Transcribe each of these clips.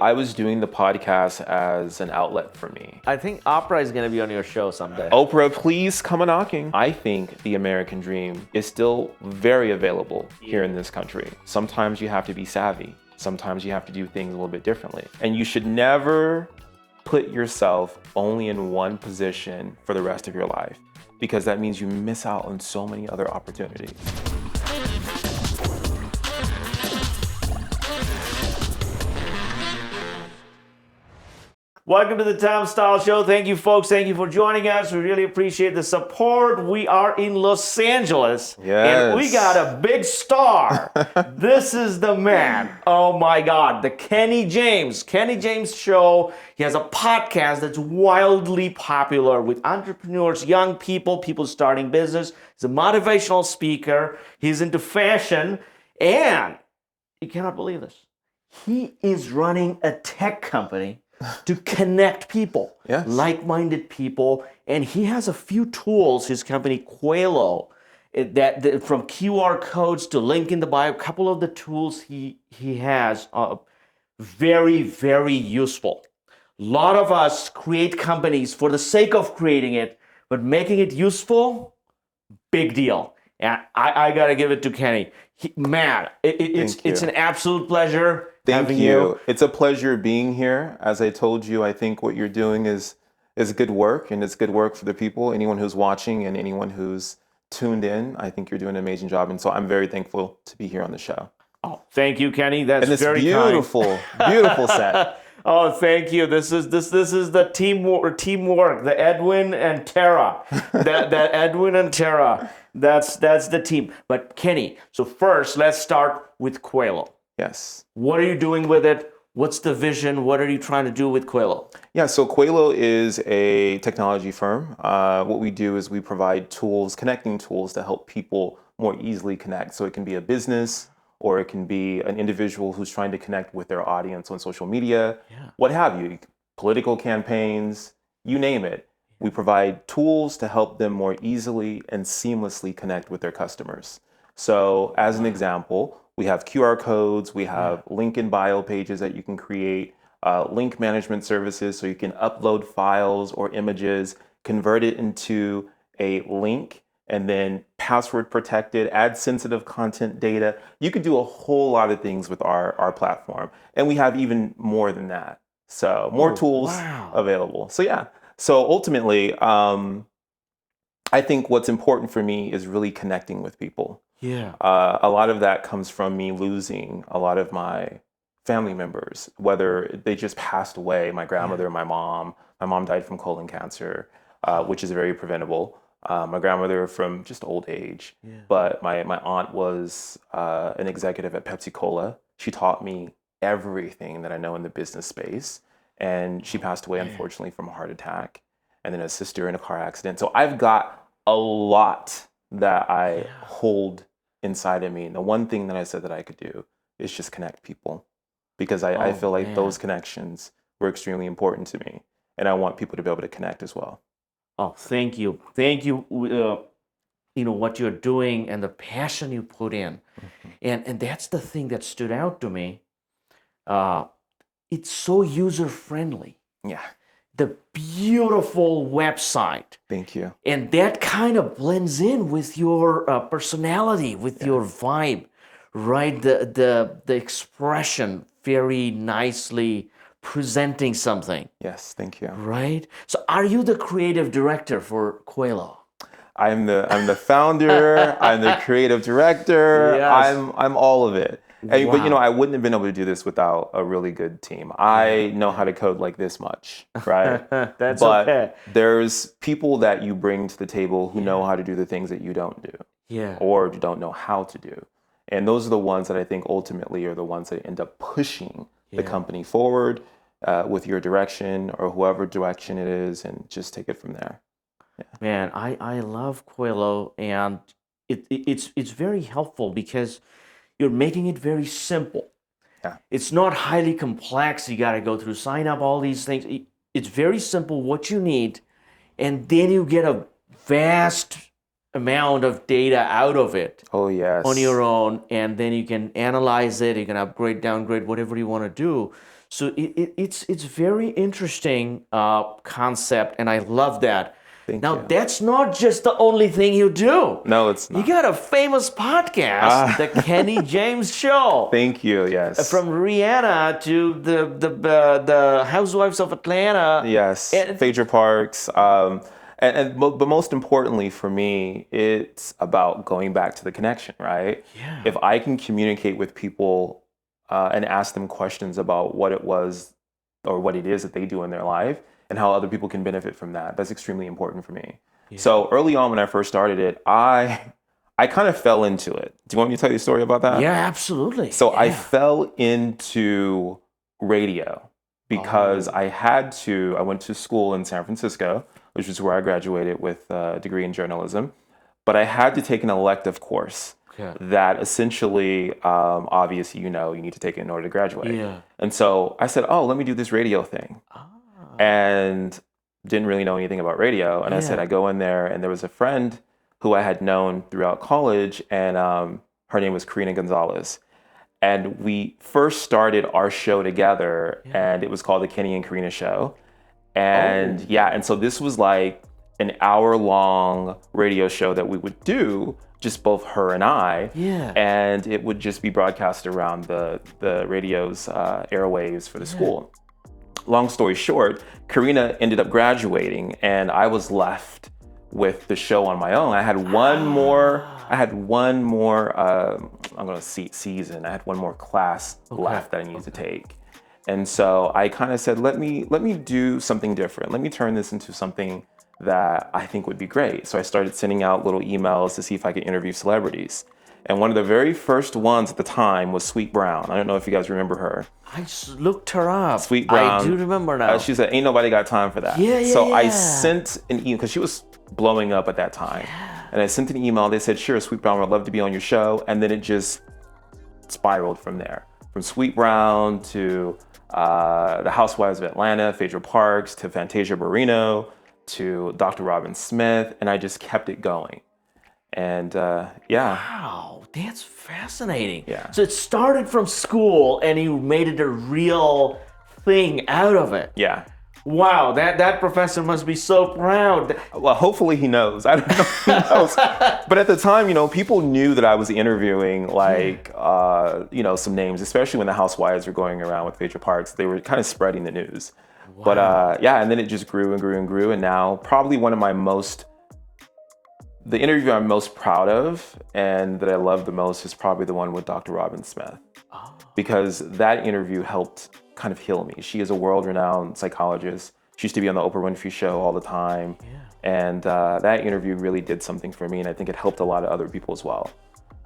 I was doing the podcast as an outlet for me. I think Oprah is going to be on your show someday. Oprah, please come a knocking. I think the American dream is still very available here in this country. Sometimes you have to be savvy. Sometimes you have to do things a little bit differently. And you should never put yourself only in one position for the rest of your life, because that means you miss out on so many other opportunities. Welcome to the Tom Style Show. Thank you, folks. Thank you for joining us. We really appreciate the support. We are in Los Angeles, and we got a big star. This is the man. Oh my God, the Kenny James Show. He has a podcast that's wildly popular with entrepreneurs, young people, people starting business. He's a motivational speaker. He's into fashion, and you cannot believe this. He is running a tech company to connect people, like-minded people, and he has a few tools. His company Qylo, that from QR codes to link in the bio, a couple of the tools he has are very, very useful. A lot of us create companies for the sake of creating it, but making it useful, big deal. And I gotta give it to Kenny. It's an absolute pleasure. Thank you. It's a pleasure being here. As I told you, I think what you're doing is good work, and it's good work for the people, anyone who's watching and anyone who's tuned in. I think you're doing an amazing job, and so I'm very thankful to be here on the show. Oh, thank you, Kenny. That's and this very beautiful, kind. beautiful set. Oh, thank you. This is the teamwork. The Edwin and Tara. that Edwin and Tara. That's the team. But Kenny, so first let's start with Qylo. Yes. What are you doing with it? What's the vision? What are you trying to do with Qylo? Yeah, so Qylo is a technology firm. What we do is we provide tools, connecting tools to help people more easily connect. So it can be a business, or it can be an individual who's trying to connect with their audience on social media, what have you, political campaigns, you name it. We provide tools to help them more easily and seamlessly connect with their customers. So as an example, we have QR codes, we have link in bio pages that you can create, link management services so you can upload files or images, convert it into a link, and then password protected, add sensitive content data. You could do a whole lot of things with our platform. And we have even more than that. So more tools available. So yeah, so ultimately, I think what's important for me is really connecting with people. Yeah. A lot of that comes from me losing a lot of my family members, whether they just passed away, my grandmother, my mom died from colon cancer, which is very preventable. My grandmother from just old age, but my aunt was an executive at Pepsi Cola. She taught me everything that I know in the business space, and she passed away, unfortunately, from a heart attack, and then a sister in a car accident. So I've got a lot that I hold inside of me, and the one thing that I said that I could do is just connect people, because I feel like those connections were extremely important to me, and I want people to be able to connect as well. Oh, thank you. What you're doing and the passion you put in. And that's the thing that stood out to me. It's so user-friendly. Yeah. The beautiful website. Thank you. And that kind of blends in with your personality, with your vibe, right? The expression very nicely presenting something. Yes, thank you. Right? So are you the creative director for Qylo? I'm the founder, I'm the creative director, I'm all of it. But I wouldn't have been able to do this without a really good team. I know how to code like this much, right? That's but okay. There's people that you bring to the table who know how to do the things that you don't do. Or don't know how to do. And those are the ones that I think ultimately are the ones that end up pushing the company forward with your direction or whoever direction it is, and just take it from there. Man, I love Qylo, and it's very helpful because you're making it very simple. Yeah. It's not highly complex. You got to go through, sign up, all these things. It's very simple, what you need, and then you get a vast amount of data out of it. Oh, yes. On your own, and then you can analyze it, you can upgrade, downgrade, whatever you want to do. So it's very interesting concept, and I love that. Thank Now, you. that's not just the only thing you do. No, it's not. You got a famous podcast, The Kenny James Show. Thank you. Yes. From Rihanna to the Housewives of Atlanta. Yes. Phaedra Parks. But most importantly for me, it's about going back to the connection, right? Yeah. If I can communicate with people and ask them questions about what it was or what it is that they do in their life and how other people can benefit from that, that's extremely important for me. Yeah. So early on when I first started it, I kind of fell into it. Do you want me to tell you a story about that? Yeah, absolutely. So I fell into radio because I went to school in San Francisco, which is where I graduated with a degree in journalism, but I had to take an elective course that essentially, obviously, you need to take it in order to graduate. Yeah. And so I said, let me do this radio thing. And didn't really know anything about radio. And I said, I go in there, and there was a friend who I had known throughout college, and her name was Karina Gonzalez. And we first started our show together, and it was called The Kenny and Karina Show. And and so this was like an hour-long radio show that we would do, just both her and I. Yeah. And it would just be broadcast around the radio's airwaves for the school. Long story short, Karina ended up graduating, and I was left with the show on my own. I had one more. I'm going to season. I had one more class left that I needed to take, and so I kind of said, let me do something different. Let me turn this into something that I think would be great. So I started sending out little emails to see if I could interview celebrities. And one of the very first ones at the time was Sweet Brown. I don't know if you guys remember her. I looked her up. Sweet Brown. I do remember now. She said, ain't nobody got time for that. So I sent an email, because she was blowing up at that time. And I sent an email. They said, sure, Sweet Brown, would love to be on your show. And then it just spiraled from there. From Sweet Brown to the Housewives of Atlanta, Phaedra Parks, to Fantasia Barrino, to Dr. Robin Smith. And I just kept it going. And Wow, that's fascinating. Yeah. So it started from school, and you made it a real thing out of it. Yeah. Wow, that professor must be so proud. Well, hopefully he knows. I don't know if he knows. But at the time, people knew that I was interviewing some names, especially when the Housewives were going around with Phaedra Parks. They were kind of spreading the news. Wow. But and then it just grew and grew and grew. And now probably the interview I'm most proud of and that I love the most is probably the one with Dr. Robin Smith. Because that interview helped kind of heal me. She is a world-renowned psychologist. She used to be on the Oprah Winfrey Show all the time. And that interview really did something for me, and I think it helped a lot of other people as well.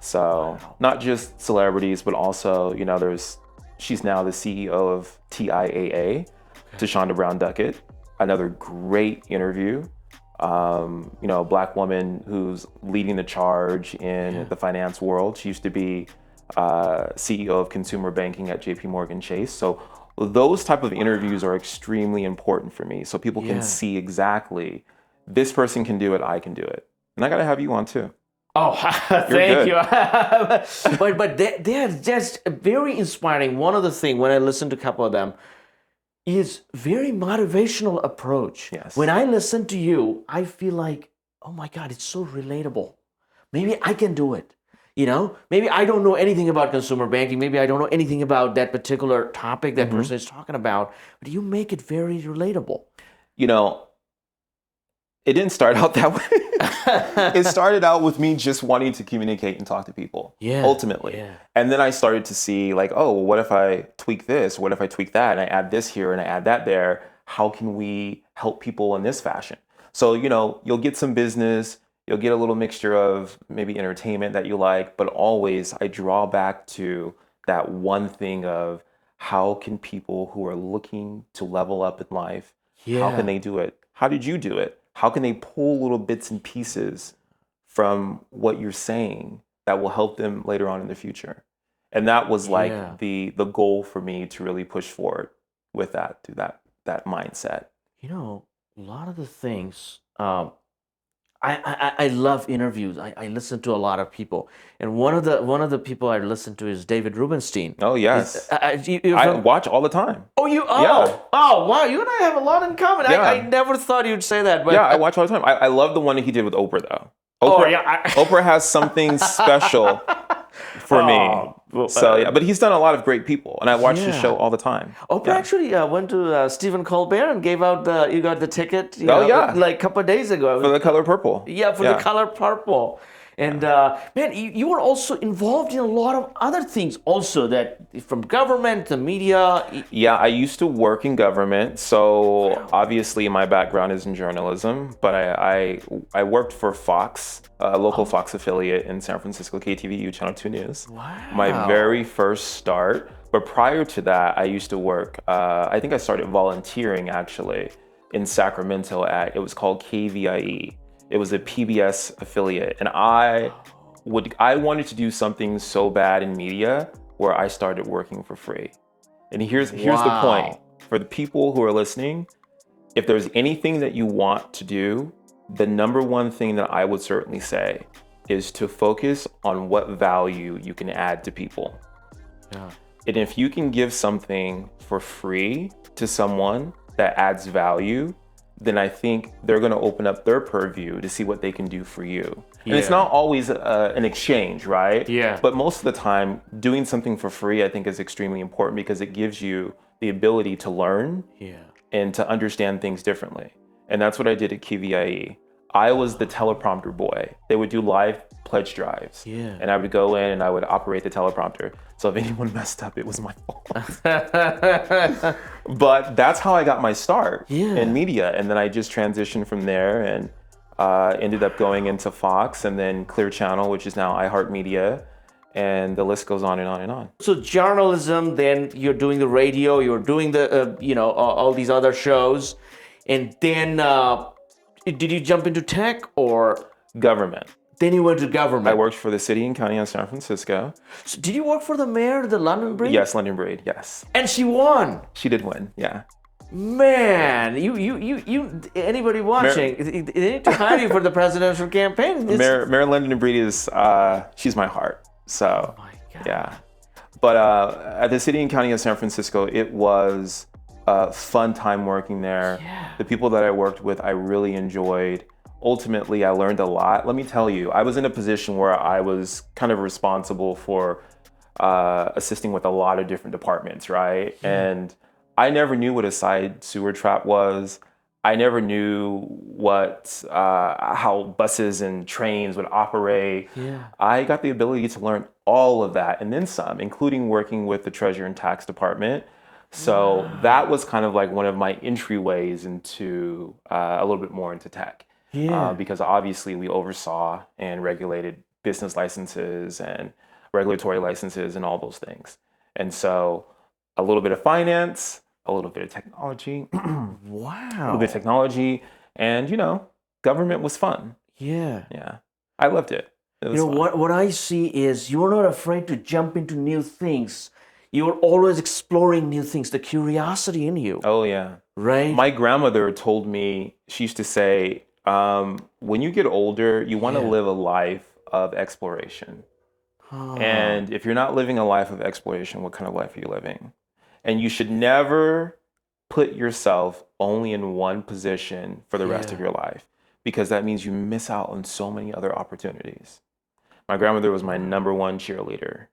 So not just celebrities, but also, she's now the CEO of TIAA, Tashonda Brown Duckett. Another great interview. A Black woman who's leading the charge in the finance world. She used to be CEO of consumer banking at JP Morgan Chase. So those type of interviews are extremely important for me. So people can see exactly, this person can do it, I can do it. And I got to have you on too. Oh, thank you. but they're just very inspiring. One of the things, when I listen to a couple of them, is very motivational approach. Yes. When I listen to you, I feel like, oh my God, it's so relatable. Maybe I can do it. Maybe I don't know anything about consumer banking. Maybe I don't know anything about that particular topic that person is talking about, but you make it very relatable. It didn't start out that way. It started out with me just wanting to communicate and talk to people, ultimately. Yeah. And then I started to see what if I tweak this? What if I tweak that? And I add this here and I add that there. How can we help people in this fashion? So, you'll get some business, you'll get a little mixture of maybe entertainment that you like, but always I draw back to that one thing of how can people who are looking to level up in life, how can they do it? How did you do it? How can they pull little bits and pieces from what you're saying that will help them later on in the future? And that was the goal for me to really push forward with that, to that mindset. A lot of the things, I love interviews. I listen to a lot of people, and one of the people I listen to is David Rubenstein. Oh yes, You're I from- watch all the time. Oh, you? Oh, Yeah. oh, wow! You and I have a lot in common. Yeah. I never thought you'd say that. But Yeah, I watch all the time. I love the one that he did with Oprah though. Oh, Oprah, yeah, Oprah has something special for me. well, So yeah, but he's done a lot of great people, and I watch his Yeah. show all the time. Oprah Yeah. actually went to Stephen Colbert and gave out you got the ticket. You Oh, know, yeah. like a couple of days ago. For the color purple. Yeah, for the color purple. And man, you were also involved in a lot of other things also, that from government to media. Yeah, I used to work in government, so obviously my background is in journalism, but I worked for Fox, a local Fox affiliate in San Francisco, KTVU, Channel 2 News. Wow. My very first start, but prior to that, I used to work, I think I started volunteering actually in Sacramento it was called KVIE. It was a PBS affiliate, and I wanted to do something so bad in media where I started working for free. And here's the point. For the people who are listening, if there's anything that you want to do, the number one thing that I would certainly say is to focus on what value you can add to people. Yeah. And if you can give something for free to someone that adds value, then I think they're going to open up their purview to see what they can do for you. And it's not always an exchange, right? Yeah. But most of the time, doing something for free, I think, is extremely important because it gives you the ability to learn and to understand things differently. And that's what I did at QVIE. I was the teleprompter boy. They would do live pledge drives. Yeah. And I would go in and I would operate the teleprompter. So if anyone messed up, it was my fault. But that's how I got my start in media. And then I just transitioned from there and ended up going into Fox and then Clear Channel, which is now iHeartMedia. And the list goes on and on and on. So journalism, then you're doing the radio, you're doing the, all these other shows. And then did you jump into tech or? Government. Then you went to government. I worked for the city and county of San Francisco. So did you work for the mayor of the London Bridge? Yes, London Bridge, yes. And she won. She did win, yeah. Man, you anybody watching, they need to hire you for the presidential campaign. Mayor London Bridge is, she's my heart, so, my God. Yeah. But at the city and county of San Francisco, it was a fun time working there. Yeah. The people that I worked with, I really enjoyed. Ultimately, I learned a lot. Let me tell you, I was in a position where I was kind of responsible for assisting with a lot of different departments, right? And I never knew what a side sewer trap was. I never knew what how buses and trains would operate. Yeah. I got the ability to learn all of that and then some, including working with the Treasury and Tax Department. So that was kind of like one of my entryways into a little bit more into tech. Yeah. Because obviously we oversaw and regulated business licenses and regulatory licenses and all those things. And so a little bit of finance, a little bit of technology. Wow. A little bit of technology. And, government was fun. Yeah. Yeah. I loved it. It was fun. What I see is you're not afraid to jump into new things. You're always exploring new things, the curiosity in you. Oh, yeah. Right? My grandmother told me, she used to say, when you get older, you want to live a life of exploration. And if you're not living a life of exploration, what kind of life are you living? And you should never put yourself only in one position for the rest of your life, because that means you miss out on so many other opportunities. My grandmother was my number one cheerleader.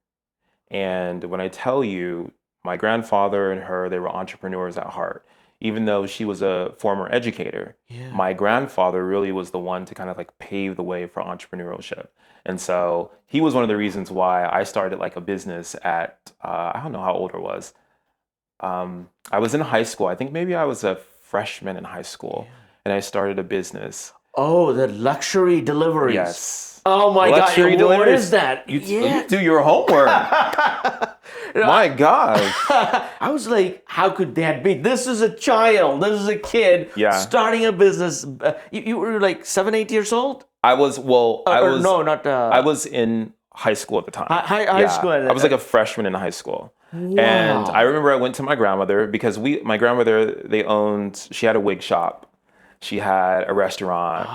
And when I tell you, my grandfather and her, they were entrepreneurs at heart. Even though she was a former educator, my grandfather really was the one to kind of like pave the way for entrepreneurship. And so he was one of the reasons why I started like a business at, I don't know how old I was. I was in high school. I think maybe I was a freshman in high school, and I started a business. Oh, the luxury deliveries. Yes. Oh my Luxury God. deliveries. What is that? You do your homework. My gosh. I was like, how could that be? This is a child. This is a kid starting a business. You were like 7, 8 years old? I was in high school at the time. High school. I was like a freshman in high school. Wow. And I remember I went to my grandmother because my grandmother, she had a wig shop. She had a restaurant.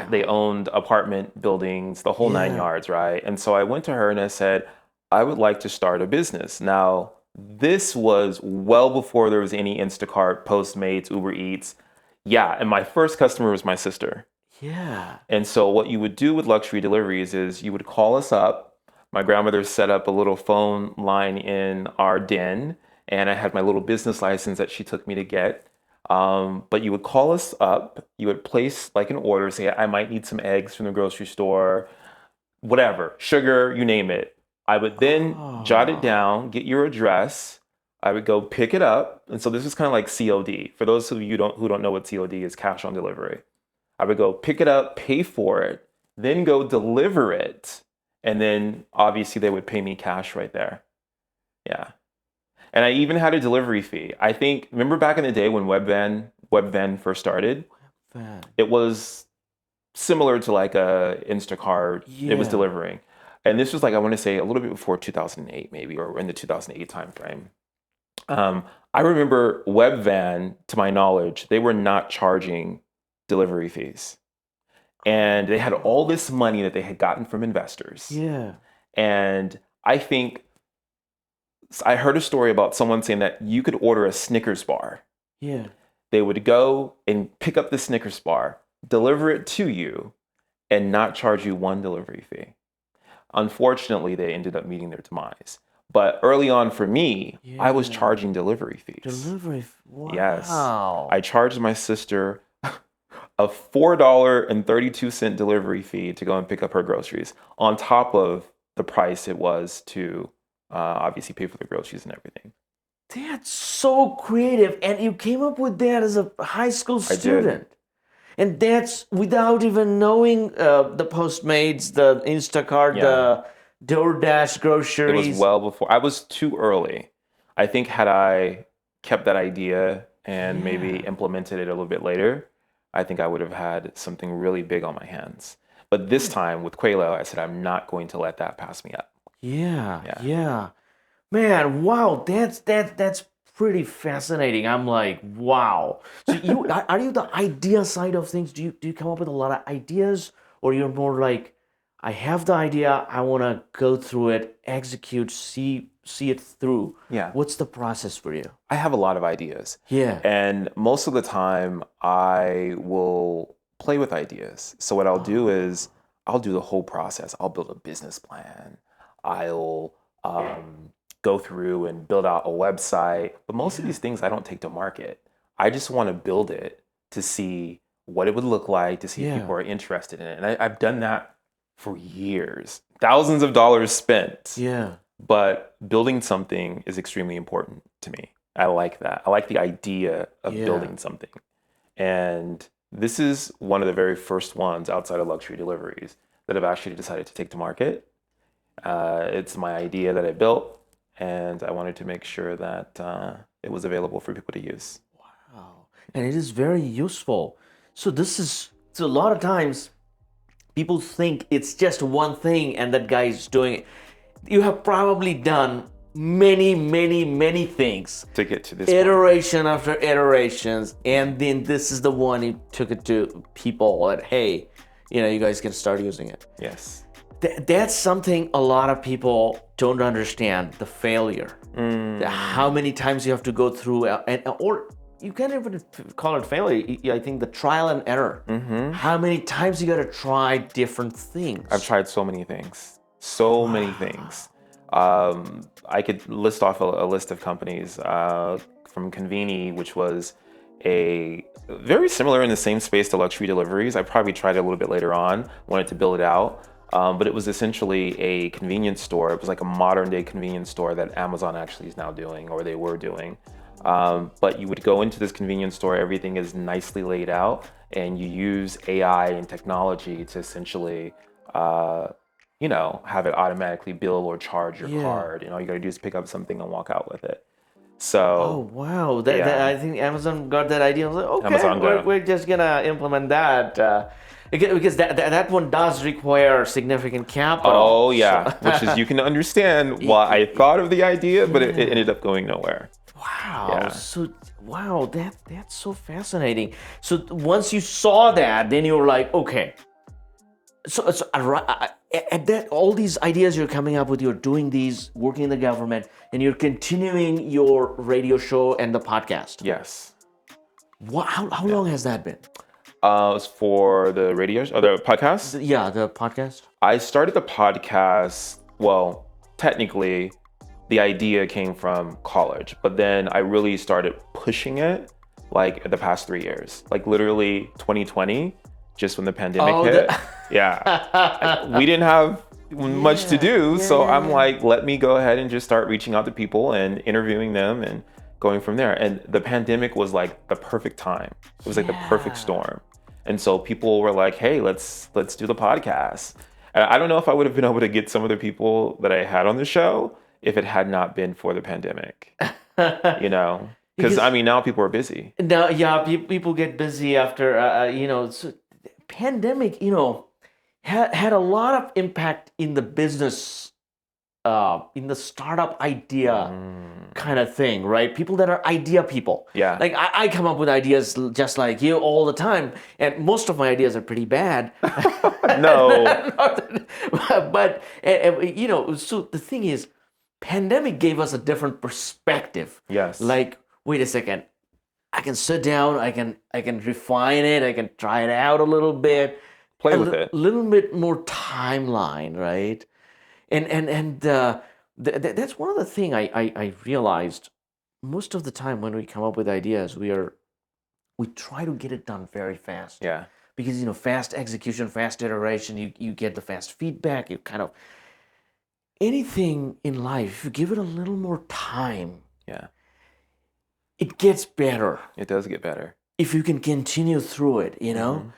They owned apartment buildings, the whole 9 yards, right? And so I went to her and I said, I would like to start a business. Now, this was well before there was any Instacart, Postmates, Uber Eats. Yeah, and my first customer was my sister. Yeah. And so what you would do with luxury deliveries is you would call us up. My grandmother set up a little phone line in our den, and I had my little business license that she took me to get. But you would call us up, you would place like an order, say, I might need some eggs from the grocery store, whatever, sugar, you name it. I would then jot it down, get your address. I would go pick it up. And so this is kind of like COD. For those of you who don't know what COD is, cash on delivery. I would go pick it up, pay for it, then go deliver it. And then obviously they would pay me cash right there. Yeah. And I even had a delivery fee. I think, remember back in the day when Webvan first started? It was similar to like a Instacart. It was delivering. And this was like, I want to say a little bit before 2008 maybe, or in the 2008 timeframe. I remember Webvan, to my knowledge, they were not charging delivery fees. And they had all this money that they had gotten from investors. Yeah. And I think I heard a story about someone saying that you could order a Snickers bar. Yeah. They would go and pick up the Snickers bar, deliver it to you, and not charge you one delivery fee. Unfortunately, they ended up meeting their demise. But early on for me, I was charging delivery fees. Wow. Yes. I charged my sister a $4.32 delivery fee to go and pick up her groceries on top of the price it was to obviously pay for the groceries and everything. That's so creative. And you came up with that as a high school student. I did. And that's without even knowing the Postmates, the Instacart, the DoorDash groceries. It was well before. I was too early. I think had I kept that idea and maybe implemented it a little bit later, I think I would have had something really big on my hands. But this time with Qylo, I said, I'm not going to let that pass me up. Yeah. Man, wow, that's pretty fascinating. I'm like, wow. So you are you the idea side of things? Do you come up with a lot of ideas, or you're more like, I have the idea, I want to go through it, execute, see it through. Yeah. What's the process for you? I have a lot of ideas. Yeah. And most of the time I will play with ideas. So what I'll do is I'll do the whole process. I'll build a business plan. I'll go through and build out a website. But most of these things I don't take to market. I just want to build it to see what it would look like, to see if people are interested in it. And I've done that for years. Thousands of dollars spent. Yeah. But building something is extremely important to me. I like that. I like the idea of building something. And this is one of the very first ones outside of luxury deliveries that I've actually decided to take to market. It's my idea that I built, and I wanted to make sure that it was available for people to use. Wow. And it is very useful. So a lot of times people think it's just one thing and that guy is doing it. You have probably done many things to get to this iteration point. After iterations, and then this is the one you took it to people that, hey, you guys can start using it. Yes. That's something a lot of people don't understand, the failure. How many times you have to go through, or you can't even call it failure. I think the trial and error. How many times you got to try different things? I've tried so many things. So many things. I could list off a list of companies from Conveni, which was a very similar in the same space to luxury deliveries. I probably tried it a little bit later on, wanted to build it out. But it was essentially a convenience store. It was like a modern day convenience store that Amazon actually is now doing, or they were doing. But you would go into this convenience store, everything is nicely laid out, and you use AI and technology to essentially have it automatically bill or charge your card. All you got to do is pick up something and walk out with it. So. Oh wow! I think Amazon got that idea. I was like, okay, we're just gonna implement that because that one does require significant capital. Oh yeah, which is you can understand why I thought of the idea, but it ended up going nowhere. Wow. Yeah. So Wow, that's so fascinating. So once you saw that, then you were like, okay. So at that, all these ideas you're coming up with, you're doing these, working in the government, and you're continuing your radio show and the podcast. Yes. How long has that been? It's for the radio or the podcast. Yeah, the podcast. I started the podcast. Well, technically, the idea came from college, but then I really started pushing it like the past 3 years, like literally 2020, just when the pandemic hit. Yeah, we didn't have much to do, so I'm like, let me go ahead and just start reaching out to people and interviewing them and going from there. And the pandemic was like the perfect time. It was like the perfect storm. And so people were like, hey, let's do the podcast. And I don't know if I would have been able to get some of the people that I had on the show if it had not been for the pandemic, you know, because I mean, now people are busy. Now, yeah, people get busy after, you know, so pandemic, you know, had a lot of impact in the business, in the startup idea kind of thing, right? People that are idea people. Yeah. Like I come up with ideas just like you all the time, and most of my ideas are pretty bad. No. But, you know, so the thing is, pandemic gave us a different perspective. Yes. Like, wait a second, I can sit down, I can refine it, I can try it out a little bit, play with it, a little bit more timeline, right? And that's one of the things I realized. Most of the time when we come up with ideas, we try to get it done very fast. Yeah. Because, you know, fast execution, fast iteration, you get the fast feedback, you kind of. Anything in life, if you give it a little more time, it gets better. It does get better. If you can continue through it, you know?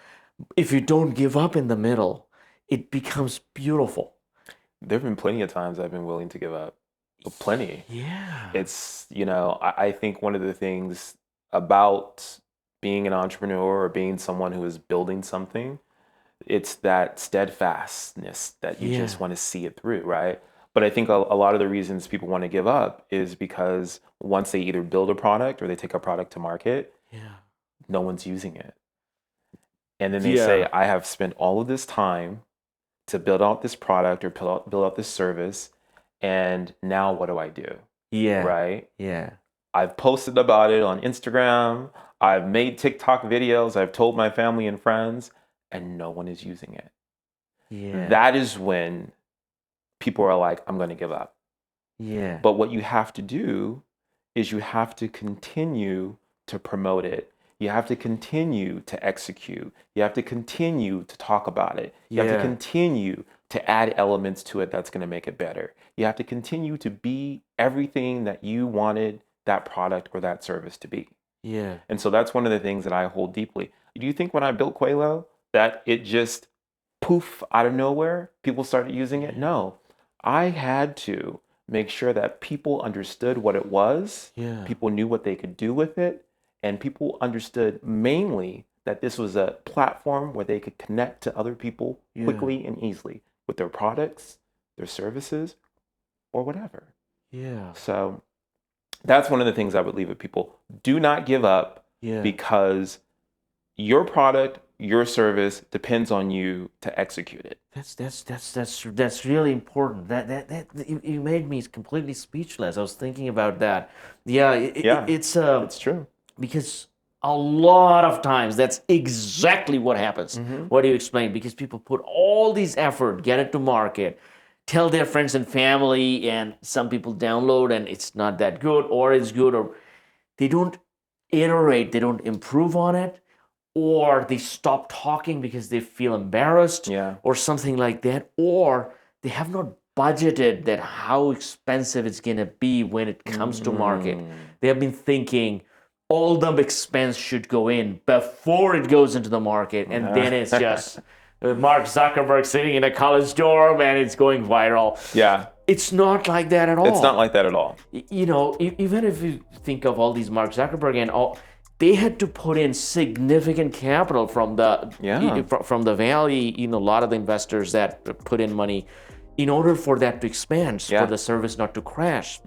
If you don't give up in the middle, it becomes beautiful. There have been plenty of times I've been willing to give up. Plenty. Yeah. It's, you know, I think one of the things about being an entrepreneur or being someone who is building something, it's that steadfastness that you just want to see it through, right? But I think a lot of the reasons people want to give up is because once they either build a product or they take a product to market, no one's using it. And then they say, I have spent all of this time to build out this product or build out this service, and now what do I do? Yeah. Right? Yeah. I've posted about it on Instagram. I've made TikTok videos. I've told my family and friends, and no one is using it. Yeah. That is when people are like, I'm going to give up. Yeah. But what you have to do is you have to continue to promote it. You have to continue to execute. You have to continue to talk about it. You have to continue to add elements to it that's going to make it better. You have to continue to be everything that you wanted that product or that service to be. Yeah. And so that's one of the things that I hold deeply. Do you think when I built Qylo that it just poof out of nowhere, people started using it? No. I had to make sure that people understood what it was. Yeah. People knew what they could do with it. And people understood mainly that this was a platform where they could connect to other people quickly and easily with their products, their services, or whatever. Yeah. So that's one of the things I would leave with people. Do not give up because your product, your service depends on you to execute it. That's really important. That you made me completely speechless. I was thinking about that. It's true. Because a lot of times that's exactly what happens. What do you explain? Because people put all these effort, get it to market, tell their friends and family, and some people download and it's not that good, or it's good, or they don't iterate, they don't improve on it, or they stop talking because they feel embarrassed, or something like that, or they have not budgeted that how expensive it's going to be when it comes to market. They have been thinking all the expense should go in before it goes into the market, and then it's just Mark Zuckerberg sitting in a college dorm and it's going viral. Yeah. It's not like that at all. It's not like that at all. You know, even if you think of all these Mark Zuckerberg and all, they had to put in significant capital from the Valley, you know, a lot of the investors that put in money in order for that to expand, for the service not to crash.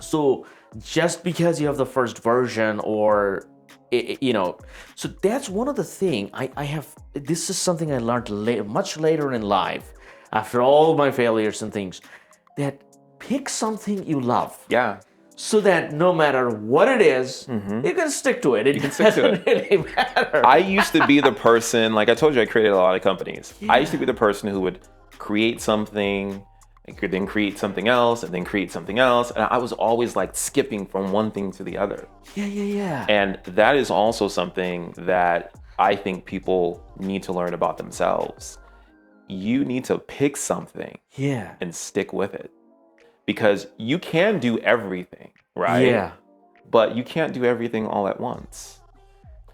So just because you have the first version or, so that's one of the thing I have. This is something I learned much later in life, after all my failures and things, that pick something you love. Yeah. So that no matter what it is, you can stick to it. It doesn't really matter. I used to be the person, like I told you, I created a lot of companies. I used to be the person who would create something, and could then create something else, and then create something else. And I was always like skipping from one thing to the other. Yeah. And that is also something that I think people need to learn about themselves. You need to pick something and stick with it. Because you can do everything, right? Yeah. But you can't do everything all at once.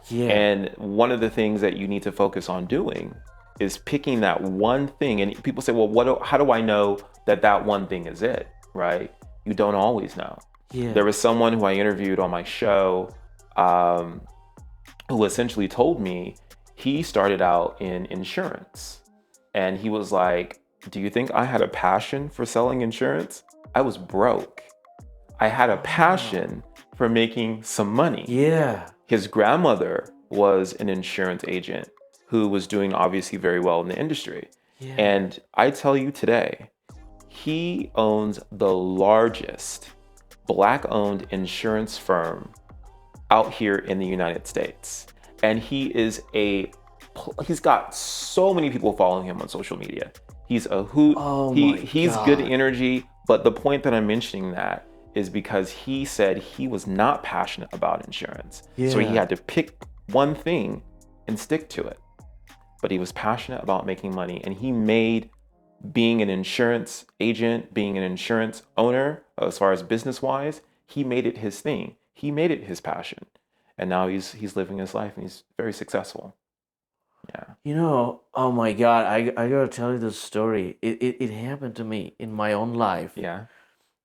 Yeah. And one of the things that you need to focus on doing is picking that one thing. And people say, well, how do I know that one thing is it, right? You don't always know. Yeah. There was someone who I interviewed on my show who essentially told me he started out in insurance. And he was like, do you think I had a passion for selling insurance? I was broke. I had a passion for making some money. Yeah. His grandmother was an insurance agent who was doing obviously very well in the industry. Yeah. And I tell you today, he owns the largest Black-owned insurance firm out here in the United States. And he's got so many people following him on social media. He's a hoot. He's good energy. But the point that I'm mentioning that is because he said he was not passionate about insurance. Yeah. So he had to pick one thing and stick to it. But he was passionate about making money, and he made being an insurance agent, being an insurance owner, as far as business-wise, he made it his thing. He made it his passion. And now he's living his life, and he's very successful. Yeah. Oh my God, I gotta tell you this story. It happened to me in my own life. Yeah.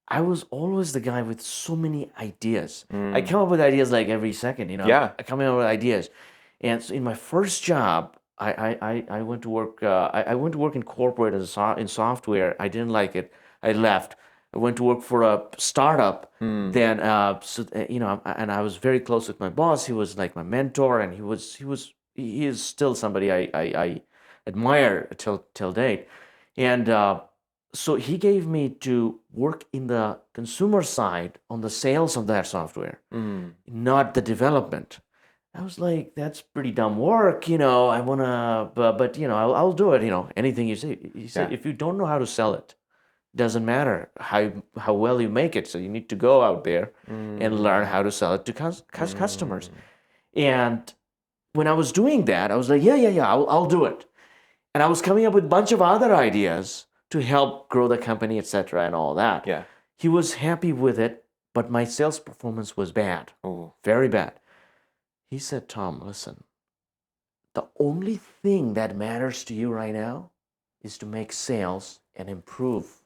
I was always the guy with so many ideas. I come up with ideas like every second, Yeah. I come up with ideas. And so in my first job, I went to work. I went to work in corporate in software. I didn't like it. I left. I went to work for a startup. Then, and I was very close with my boss. He was like my mentor, and he is still somebody I admire till date. And so he gave me to work in the consumer side on the sales of that software, not the development. I was like, that's pretty dumb work, I want to, but I'll do it, anything you say. He said, if you don't know how to sell it, doesn't matter how well you make it. So you need to go out there and learn how to sell it to customers. And when I was doing that, I was like, yeah, I'll do it. And I was coming up with a bunch of other ideas to help grow the company, etc., and all that. Yeah. He was happy with it, but my sales performance was bad. Oh. Very bad. He said, Tom, listen, the only thing that matters to you right now is to make sales and improve.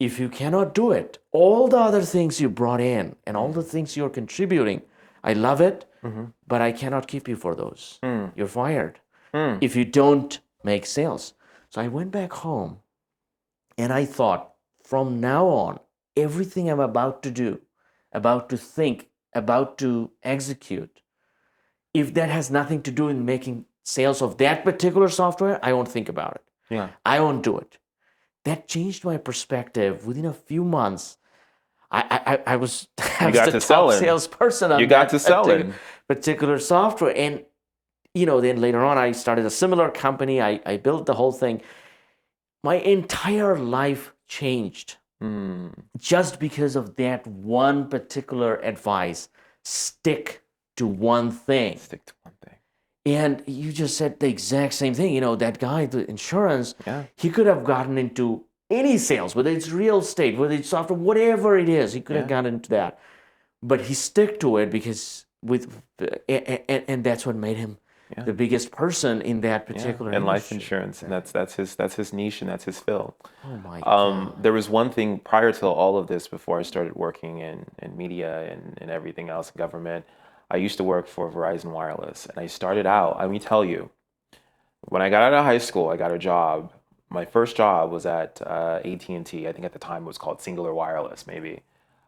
If you cannot do it, all the other things you brought in and all the things you're contributing, I love it, but I cannot keep you for those. You're fired if you don't make sales. So I went back home and I thought, from now on, everything I'm about to do, about to think, about to execute, if that has nothing to do with making sales of that particular software, I won't think about it. Yeah. I won't do it. That changed my perspective. Within a few months, I was the top salesperson on that particular software. And, then later on, I started a similar company. I built the whole thing. My entire life changed just because of that one particular advice. Stick to one thing. Stick to one thing. And you just said the exact same thing. That guy, the insurance, he could have gotten into any sales, whether it's real estate, whether it's software, whatever it is, he could have gotten into that. But he stuck to it because and that's what made him the biggest person in that particular and industry. Life insurance, and that's his niche, and that's his field. Oh my God. There was one thing prior to all of this, before I started working in media and everything else in government. I used to work for Verizon Wireless, and I started out, let me tell you, when I got out of high school, I got a job. My first job was at AT&T. I think at the time it was called Singular Wireless, maybe.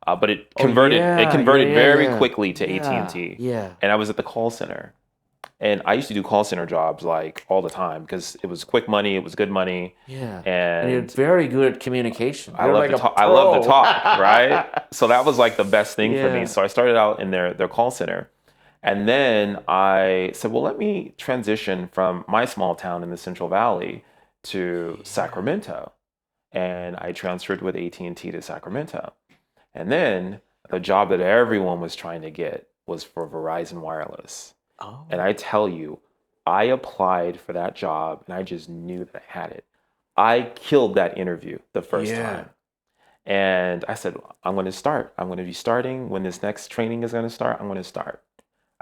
But it converted. It converted very yeah. quickly to AT&T. Yeah. And I was at the call center, and I used to do call center jobs like all the time because it was quick money, it was good money, Yeah. And you're and very good at communication. I You're love like to a talk. I love to pro. talk, right? So that was like the best thing for me. Yeah. So I started out in their call center, and then I said, well, let me transition from my small town in the Central Valley to Sacramento, and I transferred with AT&T to Sacramento, and then the job that everyone was trying to get was for Verizon Wireless. Oh. And I tell you, I applied for that job and I just knew that I had it. I killed that interview the first time. And I said, I'm going to start. I'm going to be starting when this next training is going to start. I'm going to start.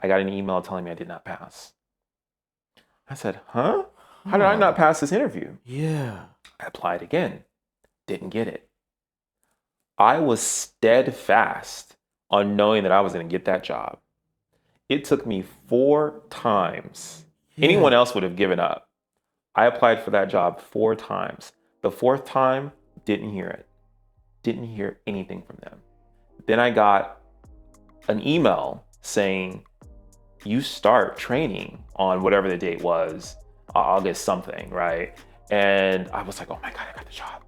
I got an email telling me I did not pass. I said, huh? How did I not pass this interview? Yeah. I applied again. Didn't get it. I was steadfast on knowing that I was going to get that job. It took me 4 times. Anyone else would have given up. I applied for that job 4 times. The 4th time, didn't hear it. Didn't hear anything from them. Then I got an email saying, you start training on whatever the date was, August something, right? And I was like, oh my God, I got the job.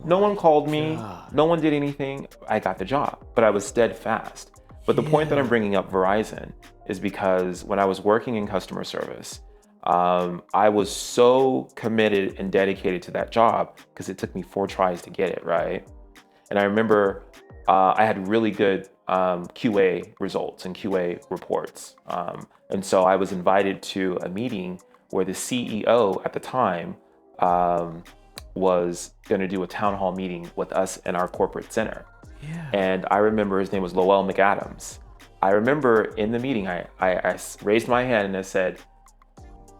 No one called me. No one did anything. I got the job, but I was steadfast. But the point that I'm bringing up Verizon is because when I was working in customer service, I was so committed and dedicated to that job because it took me 4 tries to get it, right? And I remember I had really good QA results and QA reports. And so I was invited to a meeting where the CEO at the time was going to do a town hall meeting with us in our corporate center. And I remember his name was Lowell McAdams. I remember in the meeting, I raised my hand and I said,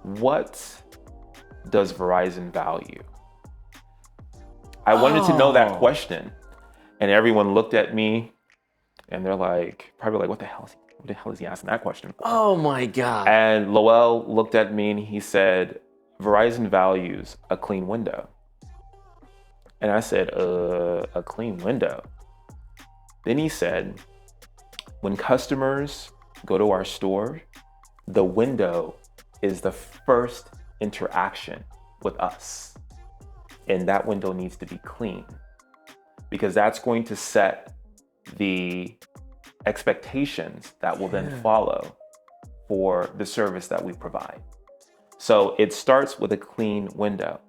what does Verizon value? I wanted to know that question. And everyone looked at me and they're like, probably like, what the hell is he asking that question for? Oh my God. And Lowell looked at me and he said, Verizon values a clean window. And I said, a clean window? Then he said, when customers go to our store, the window is the first interaction with us. And that window needs to be clean because that's going to set the expectations that will then follow for the service that we provide. So it starts with a clean window.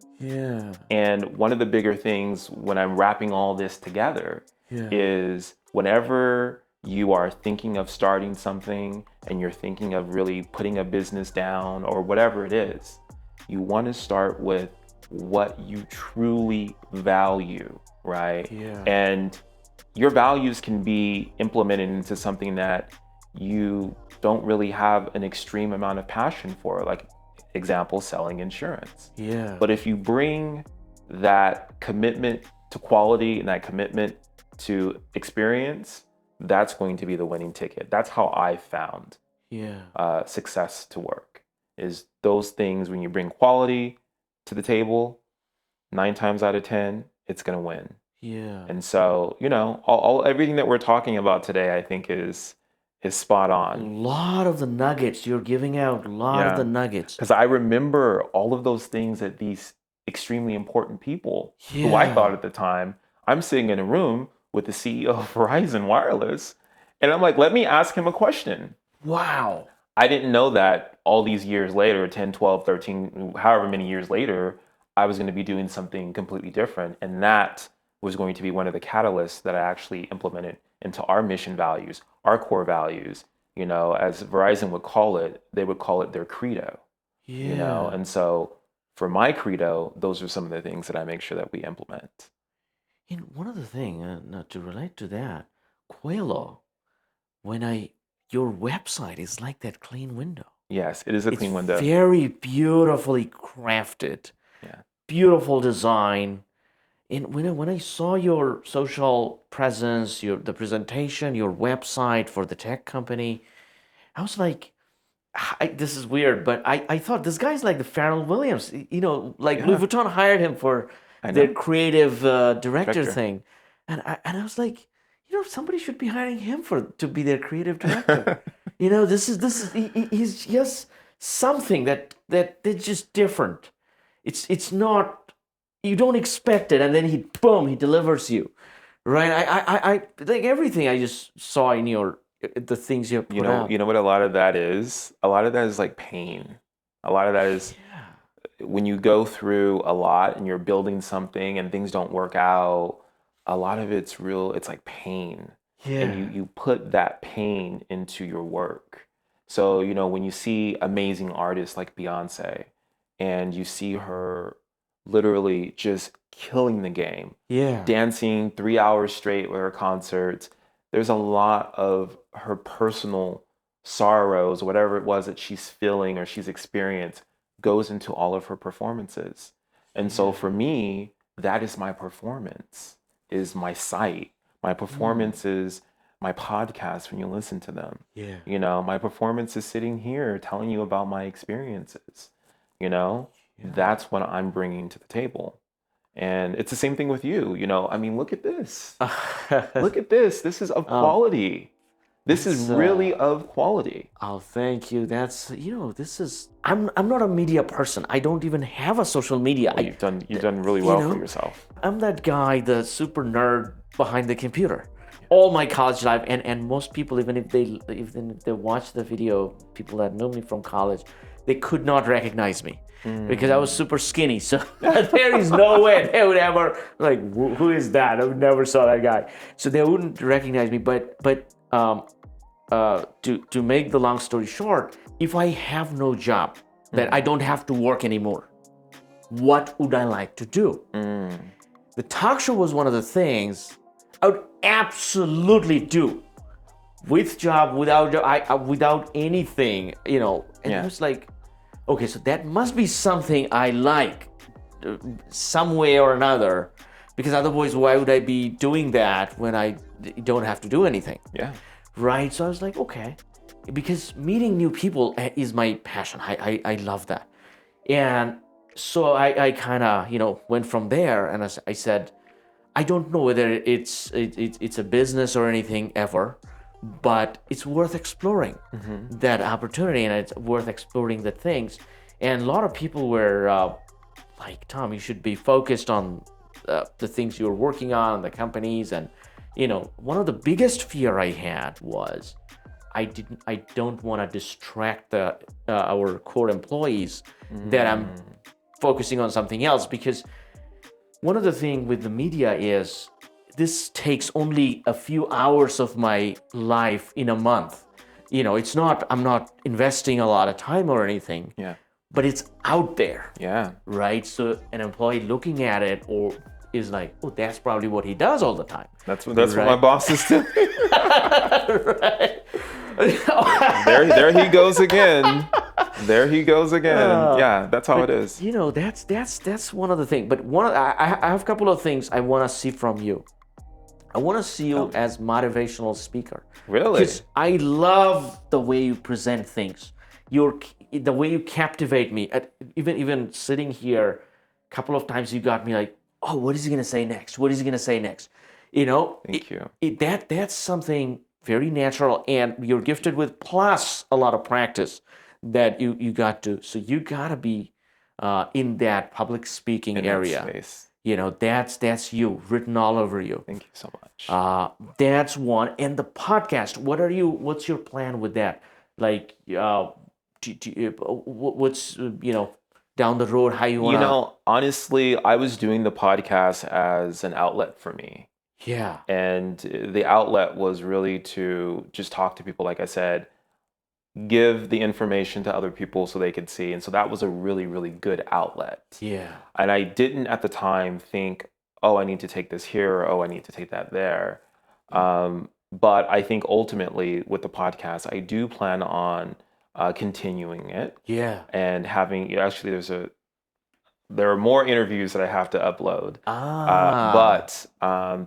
And one of the bigger things when I'm wrapping all this together is whenever you are thinking of starting something and you're thinking of really putting a business down or whatever it is, you want to start with what you truly value, right? And your values can be implemented into something that you don't really have an extreme amount of passion for, like example, selling insurance. But if you bring that commitment to quality and that commitment to experience, that's going to be the winning ticket. That's how I found success to work, is those things. When you bring quality to the table, 9 times out of 10, it's going to win. And so, you know, everything that we're talking about today, I think is spot on. A lot of the nuggets you're giving out, a lot of the nuggets. Because I remember all of those things that these extremely important people who I thought at the time, I'm sitting in a room with the CEO of Verizon Wireless, and I'm like, let me ask him a question. Wow. I didn't know that all these years later, 10, 12, 13, however many years later, I was going to be doing something completely different. And that was going to be one of the catalysts that I actually implemented into our mission values, our core values. You know, as Verizon would call it, they would call it their credo. You know, and so for my credo, those are some of the things that I make sure that we implement. And one other thing, to relate to that, Qylo, your website is like that clean window. Yes, it is a clean window. Very beautifully crafted. Beautiful design. And when I saw your social presence, the presentation, your website for the tech company, I was like, this is weird, but I thought this guy's like the Pharrell Williams. You know, like Louis Vuitton hired him for their creative director thing. And I was like, somebody should be hiring him to be their creative director. He's just something that's just different. It's not, you don't expect it, and then he delivers you, right? I like everything I just saw in the things you put out. You know what a lot of that is? A lot of that is like pain. A lot of that is when you go through a lot and you're building something and things don't work out. A lot of it's like pain. Yeah. And you put that pain into your work. So, when you see amazing artists like Beyonce and you see her literally just killing the game, dancing 3 hours straight with her concerts, there's a lot of her personal sorrows, whatever it was that she's feeling or she's experienced, goes into all of her performances. And so for me, that is my performance, is my site. My performance is my podcast when you listen to them. Yeah. My performance is sitting here telling you about my experiences. That's what I'm bringing to the table. And it's the same thing with you. I mean, look at this. Look at this. This is of quality. This is really of quality. Oh, thank you. That's, I'm not a media person. I don't even have a social media. Well, you've done really well for yourself. I'm that guy, the super nerd behind the computer. All my college life, and most people, even if they watch the video, people that know me from college, they could not recognize me because I was super skinny. So there is no way they would ever, like, who is that? I never saw that guy. So they wouldn't recognize me. But to make the long story short, if I have no job, that I don't have to work anymore, what would I like to do? The talk show was one of the things I would absolutely do, with job, without job, without anything, And it was like, okay, so that must be something I like, some way or another, because otherwise, why would I be doing that when I don't have to do anything? Yeah. Right. So I was like, okay, because meeting new people is my passion. I love that, and so I kind of went from there, and I said, I don't know whether it's a business or anything ever, but it's worth exploring that opportunity, and it's worth exploring the things. And a lot of people were like, Tom, you should be focused on the things you're working on, the companies, and one of the biggest fear I had was I don't want to distract our core employees that I'm focusing on something else, because one of the things with the media is this takes only a few hours of my life in a month. It's not, I'm not investing a lot of time or anything. Yeah. But it's out there. Yeah. Right? So an employee looking at it is like, oh, that's probably what he does all the time. That's what my boss is doing. Right. There he goes again. There he goes again. Yeah, that's how it is. That's one of the things. But I have a couple of things I want to see from you. I want to see you as motivational speaker. Really? Because I love the way you present things. The way you captivate me. Even sitting here, a couple of times you got me like, oh, what is he gonna say next? What is he gonna say next? Thank you. That's something very natural, and you're gifted with plus a lot of practice that you got to. So you gotta be in that public speaking area. Space. That's you, written all over you. Thank you so much. That's one. And the podcast, what's your plan with that? Like, what's down the road, how you want to... Honestly, I was doing the podcast as an outlet for me. Yeah. And the outlet was really to just talk to people, like I said, give the information to other people so they could see. And so that was a really, really good outlet. Yeah. And I didn't at the time think, oh, I need to take this here, or oh, I need to take that there. But I think ultimately with the podcast, I do plan on continuing it. Yeah. And having, actually, there are more interviews that I have to upload. But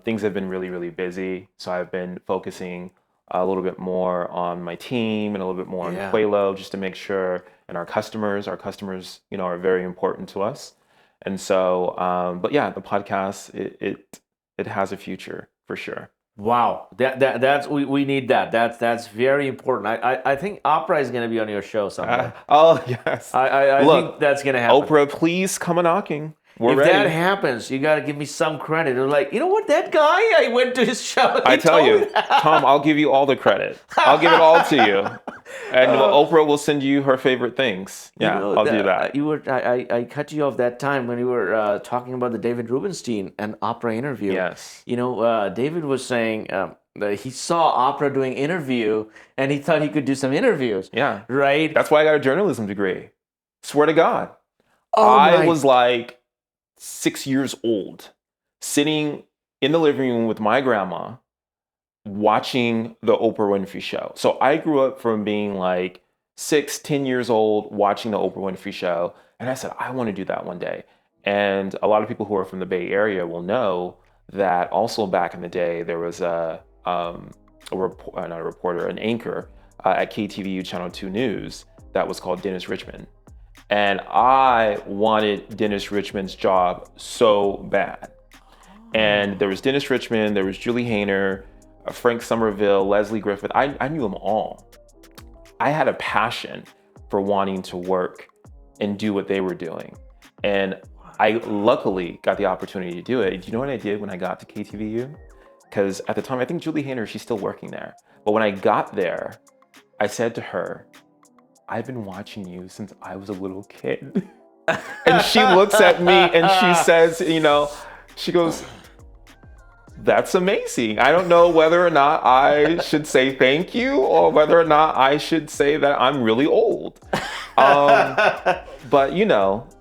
things have been really, really busy. So I've been focusing a little bit more on my team and a little bit more on Qylo, just to make sure, and our customers, are very important to us. And so, but yeah, the podcast, it has a future for sure. Wow, that's we need that. That's very important. I think Oprah is gonna be on your show someday. Oh, yes. I think Look, that's gonna happen. Oprah, please come a knocking. We're If that ready. happens, you gotta give me some credit. They're like, you know what, that guy, I went to his show. I He tell told me you, that. Tom, I'll give you all the credit. I'll give it all to you. And Oprah will send you her favorite things. Yeah, I'll do that. You were I cut you off that time when you were talking about the David Rubenstein and Oprah interview. Yes. David was saying that he saw Oprah doing interview and he thought he could do some interviews. Yeah. Right. That's why I got a journalism degree. Swear to God. Oh I my. was like 6 years old, sitting in the living room with my grandma, watching the Oprah Winfrey Show. So I grew up from being like 10 years old, watching the Oprah Winfrey Show. And I said, I want to do that one day. And a lot of people who are from the Bay Area will know that also back in the day, there was not a reporter, an anchor at KTVU Channel 2 News that was called Dennis Richmond. And I wanted Dennis Richmond's job so bad. And there was Dennis Richmond, there was Julie Hayner, Frank Somerville, Leslie Griffith. I knew them all. I had a passion for wanting to work and do what they were doing. And I luckily got the opportunity to do it. Do you know what I did when I got to KTVU? Because at the time, I think Julie Hayner, she's still working there. But when I got there, I said to her, I've been watching you since I was a little kid. And she looks at me and she says, she goes, that's amazing. I don't know whether or not I should say thank you or whether or not I should say that I'm really old. But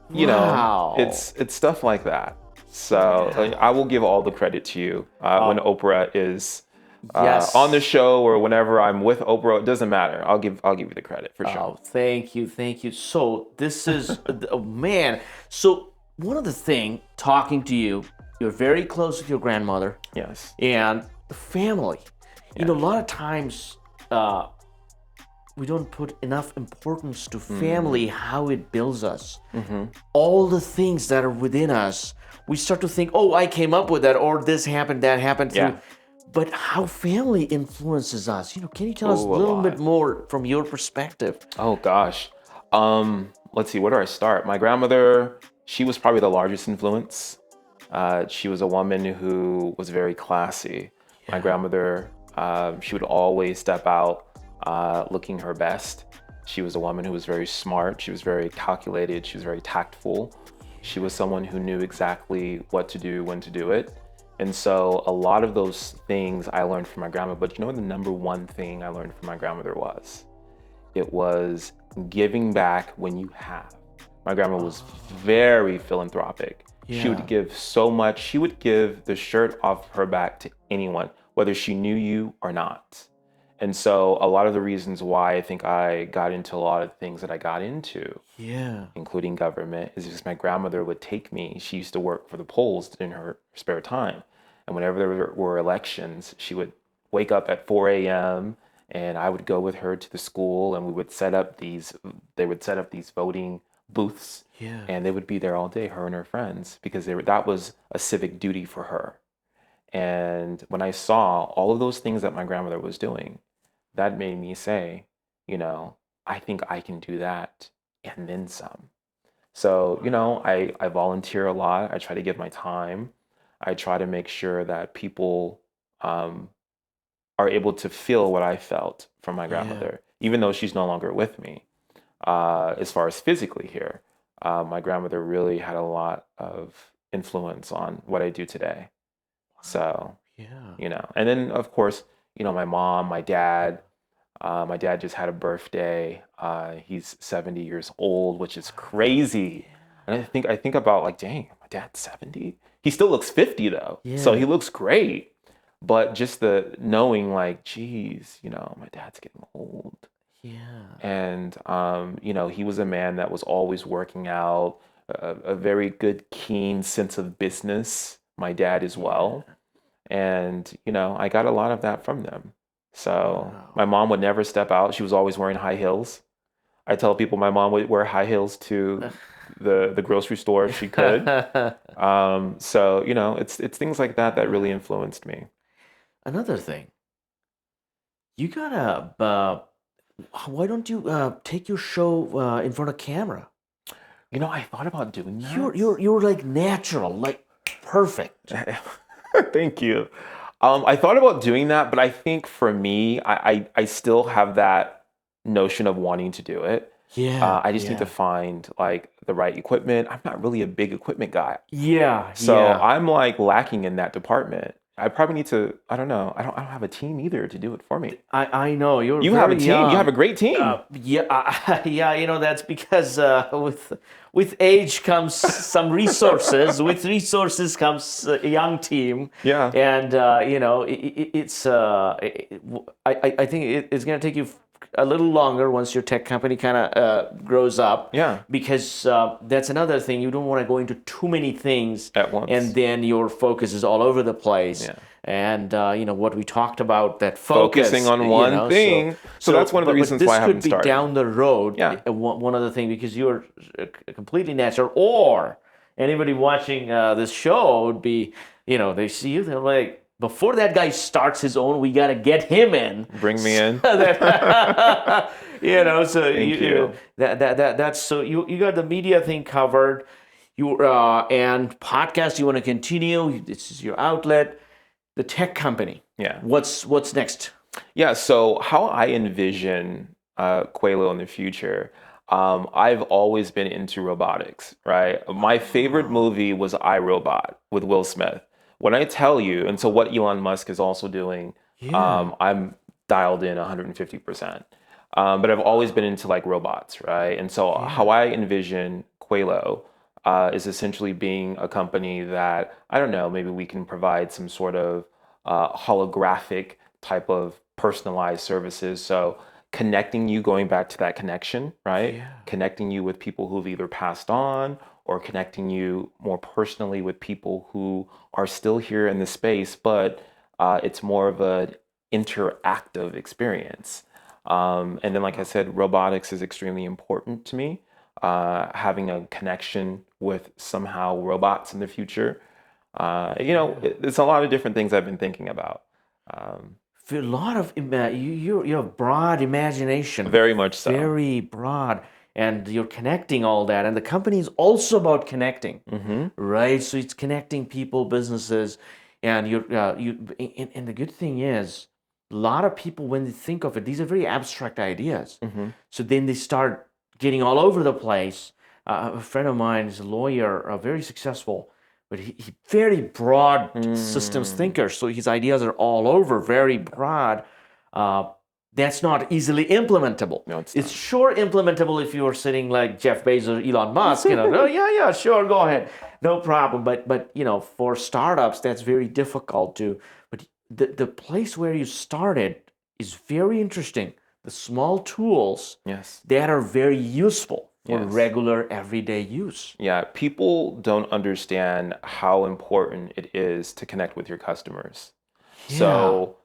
Wow. it's stuff like that. So I will give all the credit to you when Oprah is on the show or whenever I'm with Oprah. It doesn't matter. I'll give you the credit for sure. Oh, thank you. So this is man. So one of the thing talking to you, you're very close with your grandmother. Yes. And the family. Yeah. A lot of times we don't put enough importance to family, how it builds us. Mm-hmm. All the things that are within us, we start to think, oh, I came up with that, or this happened, that happened. Yeah. But how family influences us. Can you tell us a little bit more from your perspective? Oh, gosh. Let's see, where do I start? My grandmother, she was probably the largest influence. She was a woman who was very classy. My grandmother, she would always step out looking her best. She was a woman who was very smart. She was very calculated. She was very tactful. She was someone who knew exactly what to do, when to do it. And so a lot of those things I learned from my grandma, but you know what the number one thing I learned from my grandmother was? It was giving back when you have. My grandma was very philanthropic. Yeah. She would give so much. She would give the shirt off her back to anyone, whether she knew you or not. And so a lot of the reasons why I think I got into a lot of things that I got into, including government, is because my grandmother would take me. She used to work for the polls in her spare time. And whenever there were elections, she would wake up at 4 a.m. and I would go with her to the school and they would set up these voting booths. Yeah. And they would be there all day, her and her friends, because that was a civic duty for her. And when I saw all of those things that my grandmother was doing, that made me say, I think I can do that and then some. So, I volunteer a lot. I try to give my time. I try to make sure that people are able to feel what I felt from my grandmother, even though she's no longer with me. As far as physically here, my grandmother really had a lot of influence on what I do today. So, and then of course, my mom, my dad just had a birthday. He's 70 years old, which is crazy. And I think about like, dang, my dad's 70. He still looks 50 though. Yeah. So he looks great. But just the knowing like, geez, my dad's getting old. Yeah. And, he was a man that was always working out, a very good, keen sense of business. My dad as well. And, I got a lot of that from them. So my mom would never step out. She was always wearing high heels. I tell people my mom would wear high heels to the grocery store if she could. So, it's things like that really influenced me. another thing. You gotta, why don't you take your show in front of camera? I thought about doing that. You're like natural, like perfect. Thank you. I thought about doing that, but I think for me, I still have that notion of wanting to do it. Yeah. I just need to find like the right equipment. I'm not really a big equipment guy. Yeah. So I'm like lacking in that department. I probably need to, I don't know. I don't have a team either to do it for me. I know You have a team. young. You have a great team. Yeah, that's because with age comes some resources. With resources comes a young team. Yeah. And I think it's going to take you a little longer once your tech company kind of grows up. Yeah. Because that's another thing. You don't want to go into too many things at once, and then your focus is all over the place. Yeah. And what we talked about, that focusing on one thing. So that's one of the reasons why I haven't started. This could be down the road. Yeah. One other thing, because you're completely natural. Or anybody watching this show would be, they see you, they're like, before that guy starts his own, we got to get him in. Bring me in. So Thank you. That's so you got the media thing covered. And podcast you want to continue. This is your outlet. The tech company. Yeah. What's next? Yeah. So how I envision Qylo in the future. I've always been into robotics, right? My favorite movie was iRobot with Will Smith. When I tell you, and so what Elon Musk is also doing, I'm dialed in 150%. But I've always been into like robots, right? And so how I envision Qylo is essentially being a company that, I don't know, maybe we can provide some sort of holographic type of personalized services. So connecting you, going back to that connection, right? Yeah. Connecting you with people who've either passed on or connecting you more personally with people who are still here in the space, but it's more of an interactive experience. And then, like I said, robotics is extremely important to me. Having a connection with somehow robots in the future. It's a lot of different things I've been thinking about. A lot of you have broad imagination. Very much so. Very broad. And you're connecting all that. And the company is also about connecting, right? So it's connecting people, businesses, and and the good thing is, a lot of people, when they think of it, these are very abstract ideas. So then they start getting all over the place. A friend of mine is a lawyer, very successful, but he very broad systems thinker. So his ideas are all over, very broad. That's not easily implementable. No, it's not. It's sure implementable if you're sitting like Jeff Bezos or Elon Musk. Oh yeah, sure, go ahead, no problem. But for startups, that's very difficult to. But the place where you started is very interesting. The small tools that are very useful for regular everyday use. Yeah, people don't understand how important it is to connect with your customers. Yeah. So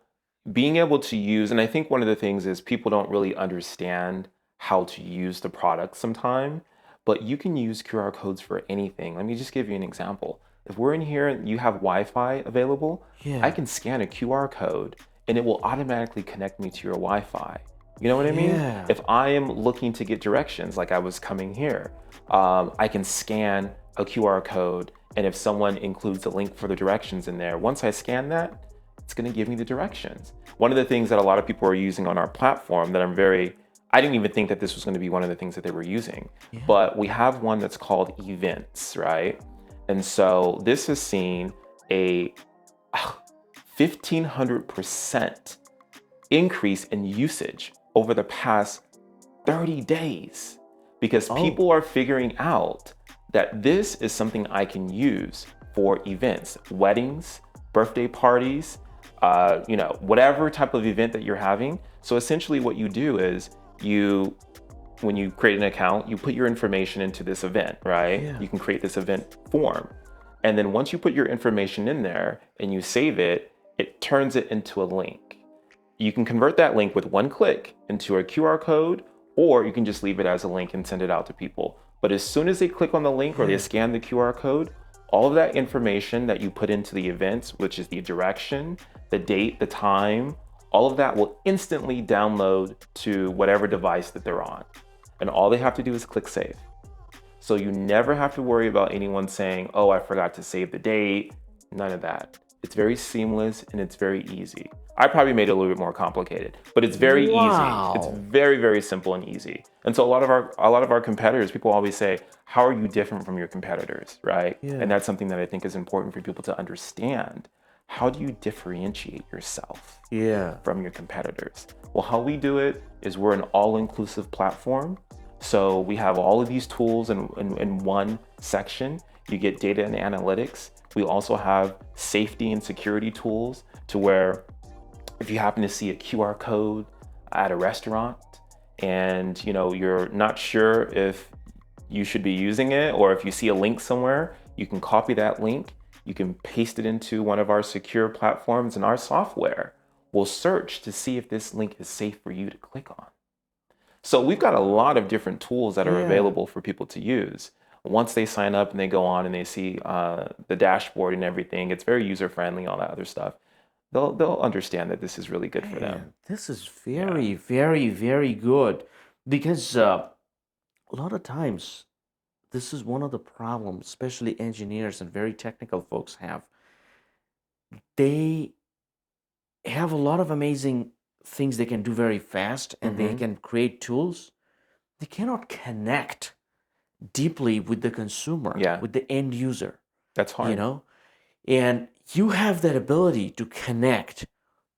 being able to use, and I think one of the things is people don't really understand how to use the product sometime, but you can use QR codes for anything. Let me just give you an example. If we're in here and you have Wi-Fi available, I can scan a QR code and it will automatically connect me to your Wi-Fi. You know what I mean? Yeah. If I am looking to get directions, like I was coming here, I can scan a QR code, and if someone includes a link for the directions in there, once I scan that, it's going to give me the directions. One of the things that a lot of people are using on our platform that I didn't even think that this was going to be one of the things that they were using, but we have one that's called events, right? And so this has seen a 1,500% increase in usage over the past 30 days because people are figuring out that this is something I can use for events, weddings, birthday parties, whatever type of event that you're having. So essentially what you do is when you create an account, you put your information into this event, right? You can create this event form. And then once you put your information in there and you save it, it turns it into a link. You can convert that link with one click into a QR code, or you can just leave it as a link and send it out to people. But as soon as they click on the link or they scan the QR code, All of that information that you put into the event, which is the direction, the date, the time, all of that will instantly download to whatever device that they're on. And all they have to do is click save. So you never have to worry about anyone saying, oh, I forgot to save the date. None of that. It's very seamless and it's very easy. I probably made it a little bit more complicated, but it's very easy. It's very, very simple and easy. And so a lot of our competitors, people always say, how are you different from your competitors, right? Yeah. And that's something that I think is important for people to understand. How do you differentiate yourself from your competitors? Well, how we do it is we're an all-inclusive platform. So we have all of these tools in one section. You get data and analytics. We also have safety and security tools to where if you happen to see a QR code at a restaurant and you're not sure if you should be using it, or if you see a link somewhere, you can copy that link, you can paste it into one of our secure platforms, and our software will search to see if this link is safe for you to click on. So we've got a lot of different tools that are available for people to use. Once they sign up and they go on and they see the dashboard and everything, it's very user-friendly, all that other stuff. They'll understand that this is really good for them. This is very, very, very good, because a lot of times this is one of the problems, especially engineers and very technical folks have. They have a lot of amazing things they can do very fast, and they can create tools. They cannot connect deeply with the consumer, with the end user. That's hard. And you have that ability to connect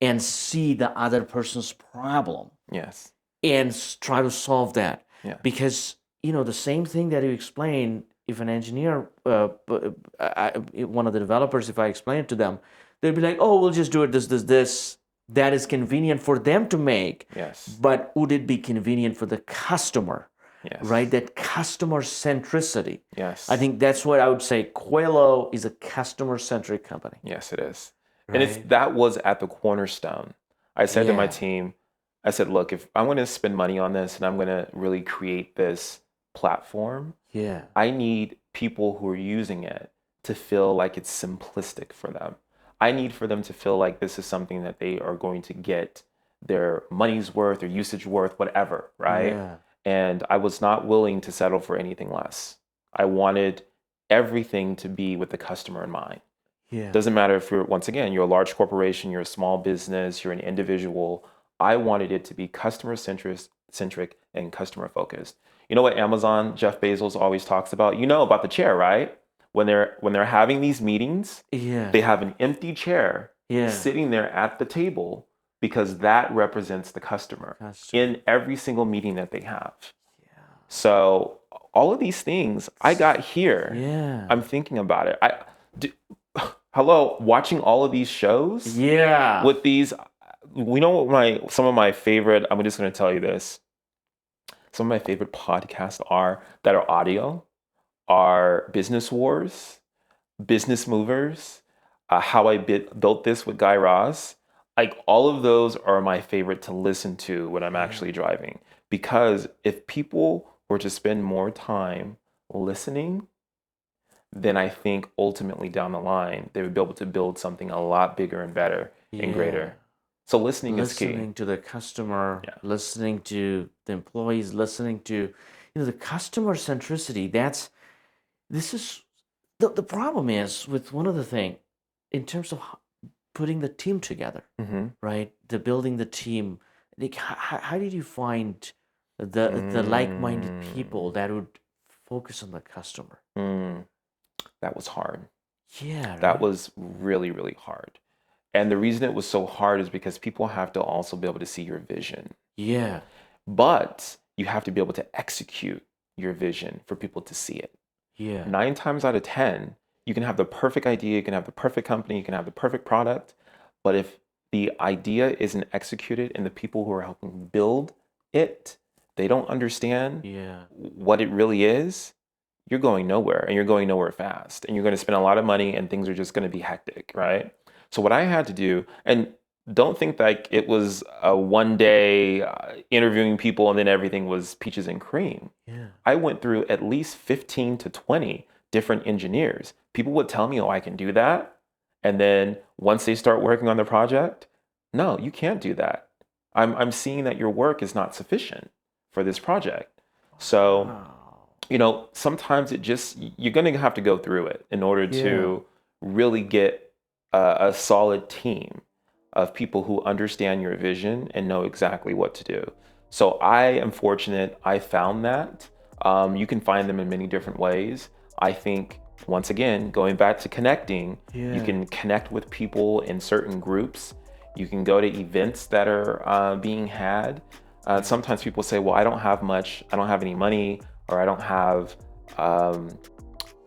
and see the other person's problem. Yes. And try to solve that. Yeah. Because, the same thing that you explain, if an engineer, one of the developers, if I explain it to them, they'll be like, oh, we'll just do it this. That is convenient for them to make. Yes. But would it be convenient for the customer? Yes. Right? That customer centricity. Yes. I think that's what I would say. Qylo is a customer-centric company. Yes, it is. Right? And that was at the cornerstone. I said to my team, I said, look, if I'm going to spend money on this and I'm going to really create this platform, I need people who are using it to feel like it's simplistic for them. I need for them to feel like this is something that they are going to get their money's worth, their usage worth, whatever, right? Yeah. And I was not willing to settle for anything less. I wanted everything to be with the customer in mind. Yeah. Doesn't matter if you're a large corporation, you're a small business, you're an individual. I wanted it to be customer centric and customer focused. You know what Amazon, Jeff Bezos always talks about? You know about the chair, right? When they're having these meetings, they have an empty chair sitting there at the table, because that represents the customer in every single meeting that they have. Yeah. So all of these things I got here. Yeah. I'm thinking about it. Watching all of these shows. Yeah. With these, some of my favorite. I'm just going to tell you this. Some of my favorite podcasts that are audio are Business Wars, Business Movers, How I Built This with Guy Raz. Like, all of those are my favorite to listen to when I'm actually driving, because if people were to spend more time listening, then I think ultimately down the line, they would be able to build something a lot bigger and better and greater. So listening is key. Listening to the customer, listening to the employees, listening to, the customer centricity. The problem is with one of the things in terms of putting the team together, right? Building the team. Like, how did you find the like-minded people that would focus on the customer? That was hard. Yeah. That was really, really hard. And the reason it was so hard is because people have to also be able to see your vision. Yeah. But you have to be able to execute your vision for people to see it. Yeah. 9 times out of 10, you can have the perfect idea, you can have the perfect company, you can have the perfect product, but if the idea isn't executed and the people who are helping build it, they don't understand what it really is, you're going nowhere, and you're going nowhere fast, and you're going to spend a lot of money, and things are just going to be hectic, right? So what I had to do, and don't think like it was a one day interviewing people and then everything was peaches and cream. Yeah. I went through at least 15 to 20 different engineers, people would tell me, oh, I can do that. And then once they start working on the project, no, you can't do that. I'm seeing that your work is not sufficient for this project. So, sometimes you're going to have to go through it in order to really get a solid team of people who understand your vision and know exactly what to do. So I am fortunate I found that. You can find them in many different ways. I think, once again, going back to connecting, you can connect with people in certain groups. You can go to events that are being had. Sometimes people say, well, I don't have much, I don't have any money, or I don't have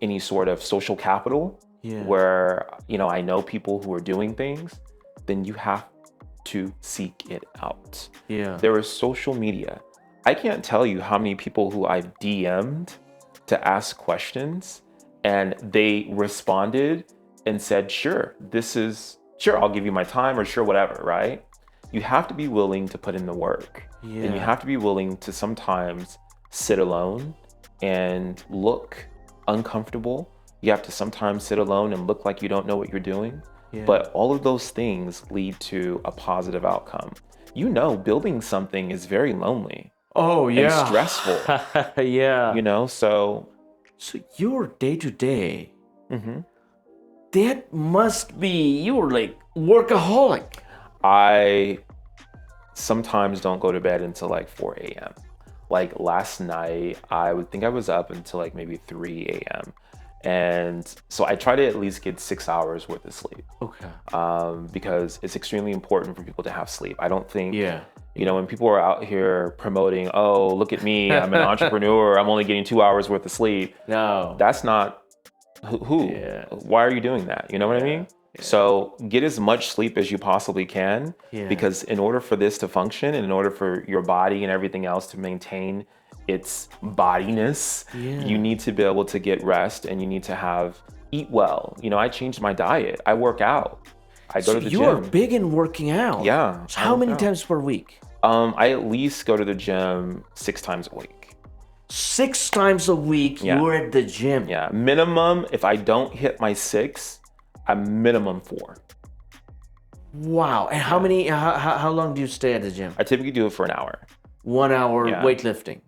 any sort of social capital where, I know people who are doing things. Then you have to seek it out. There is social media. I can't tell you how many people who I've DM'd to ask questions and they responded and said, sure, I'll give you my time, or sure, whatever, right? You have to be willing to put in the work. And you have to be willing to sometimes sit alone and look uncomfortable. You have to sometimes sit alone and look like you don't know what you're doing. But all of those things lead to a positive outcome. Building something is very lonely. Oh, yeah. And stressful. So your day-to-day, that must be, you're like workaholic. I sometimes don't go to bed until like 4 a.m. Like last night, I would think I was up until like maybe 3 a.m. And so I try to at least get 6 hours worth of sleep. Okay. Because it's extremely important for people to have sleep. I don't think, when people are out here promoting, oh, look at me, I'm an entrepreneur, I'm only getting 2 hours worth of sleep. No. That's not who. Why are you doing that? You know what I mean? So get as much sleep as you possibly can, because in order for this to function and in order for your body and everything else to maintain its bodiness, you need to be able to get rest, and you need to eat well. I changed my diet. I work out. I go to the gym. You are big in working out. Yeah. So how many times per week? I at least go to the gym 6 times a week. 6 times a week you're at the gym. Yeah. Minimum, if I don't hit my 6, I'm minimum 4. Wow. And how long do you stay at the gym? I typically do it for an hour. 1 hour weightlifting?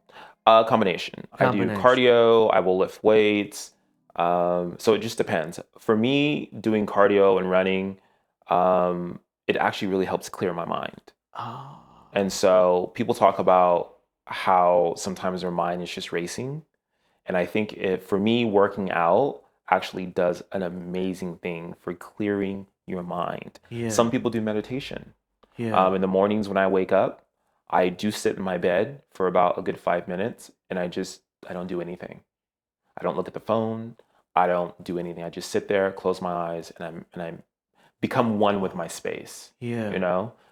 Combination. I do cardio, I will lift weights. So it just depends. For me, doing cardio and running, it actually really helps clear my mind. Oh. And so people talk about how sometimes their mind is just racing. And I think for me, working out actually does an amazing thing for clearing your mind. Some people do meditation. In the mornings when I wake up, I do sit in my bed for about a good 5 minutes, and I don't do anything. I don't look at the phone. I don't do anything. I just sit there, close my eyes, and I become one with my space.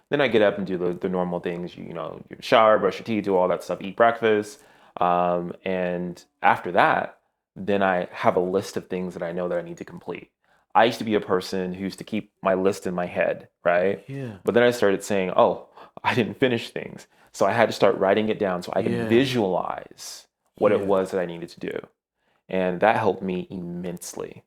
Then I get up and do the normal things. You shower, brush your teeth, do all that stuff, eat breakfast, and after that, then I have a list of things that I know that I need to complete. I used to be a person who used to keep my list in my head, right? But then I started saying, oh, I didn't finish things. So I had to start writing it down so I could visualize what it was that I needed to do. And that helped me immensely.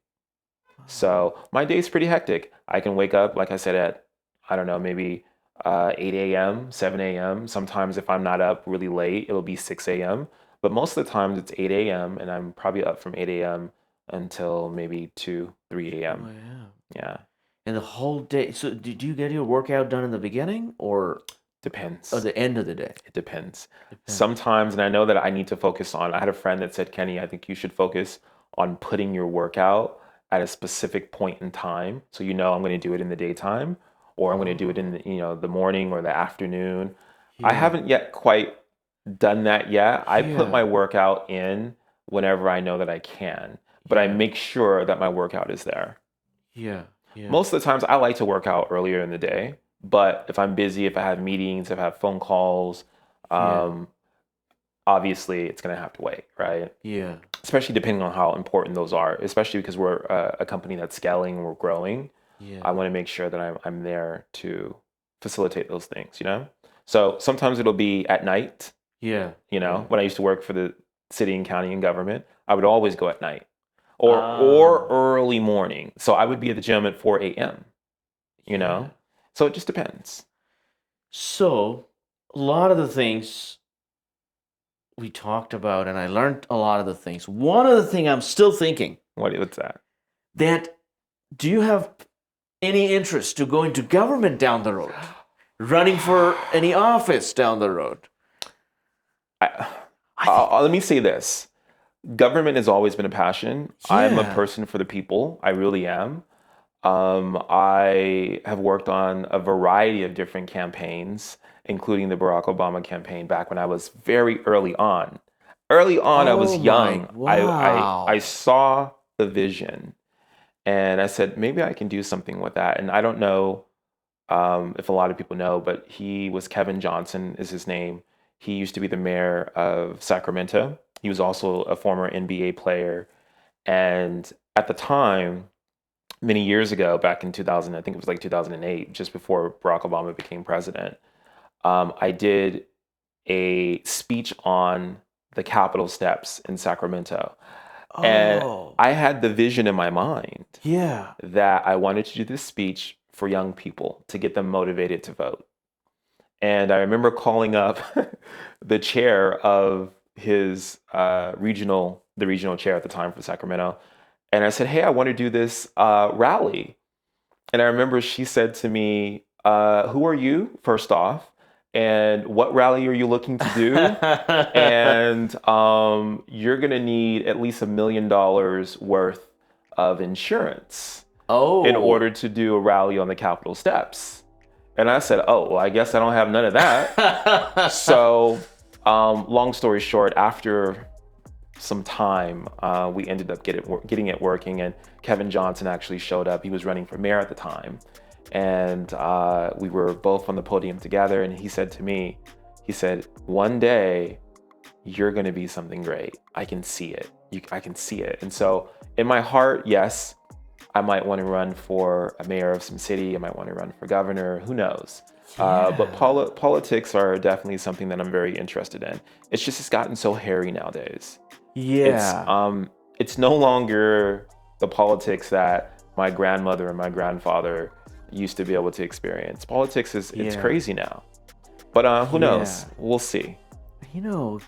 So my day's pretty hectic. I can wake up, like I said, at, I don't know, maybe 8 a.m., 7 a.m. Sometimes if I'm not up really late, it'll be 6 a.m. But most of the times it's 8 a.m. and I'm probably up from 8 a.m. until maybe 2, 3 a.m. Oh, yeah. And the whole day. So do you get your workout done in the beginning or? Depends. Or the end of the day? It depends. Sometimes, and I know that I need to focus on, I had a friend that said, Kenny, I think you should focus on putting your workout at a specific point in time. So I'm going to do it in the daytime, or I'm going to do it in the morning or the afternoon. I haven't yet quite done that yet. I put my workout in whenever I know that I can, but I make sure that my workout is there. Most of the times I like to work out earlier in the day, but if I'm busy, if I have meetings, if I have phone calls, obviously it's going to have to wait, right? Especially depending on how important those are, especially because we're a company that's scaling, we're growing. I want to make sure that I'm there to facilitate those things, So sometimes it'll be at night. When I used to work for the city and county and government, I would always go at night. or early morning. So I would be at the gym at 4 a.m., you know? So it just depends. So a lot of the things we talked about, and I learned a lot of the things. One of the things I'm still thinking. What's that? That, do you have any interest to go into government down the road? Running for any office down the road? Let me say this. Government has always been a passion. Yeah. I'm a person for the people. I really am. I have worked on a variety of different campaigns, including the Barack Obama campaign back when I was very early on. I was young. Wow. I saw the vision and I said, maybe I can do something with that. And I don't know if a lot of people know, but he was Kevin Johnson is his name. He used to be the mayor of Sacramento. He was also a former NBA player. And at the time, many years ago, back in 2000, I think it was like 2008, just before Barack Obama became president, I did a speech on the Capitol steps in Sacramento. And I had the vision in my mind that I wanted to do this speech for young people to get them motivated to vote. And I remember calling up the chair of his regional chair at the time for Sacramento. And I said, hey, I want to do this rally. And I remember she said to me, who are you, first off? And what rally are you looking to do? And you're going to need at least $1 million worth of insurance in order to do a rally on the Capitol steps. And I said, oh, well, I guess I don't have none of that. So long story short, after some time, we ended up getting it working, and Kevin Johnson actually showed up. He was running for mayor at the time, and we were both on the podium together, and he said to me, he said, one day you're going to be something great. I can see it. I can see it. And so in my heart, yes, I might want to run for a mayor of some city. I might want to run for governor. Who knows? But politics are definitely something that I'm very interested in. It's gotten so hairy nowadays. Yeah. It's no longer the politics that my grandmother and my grandfather used to be able to experience. Politics it's crazy now. But who knows? We'll see. You know,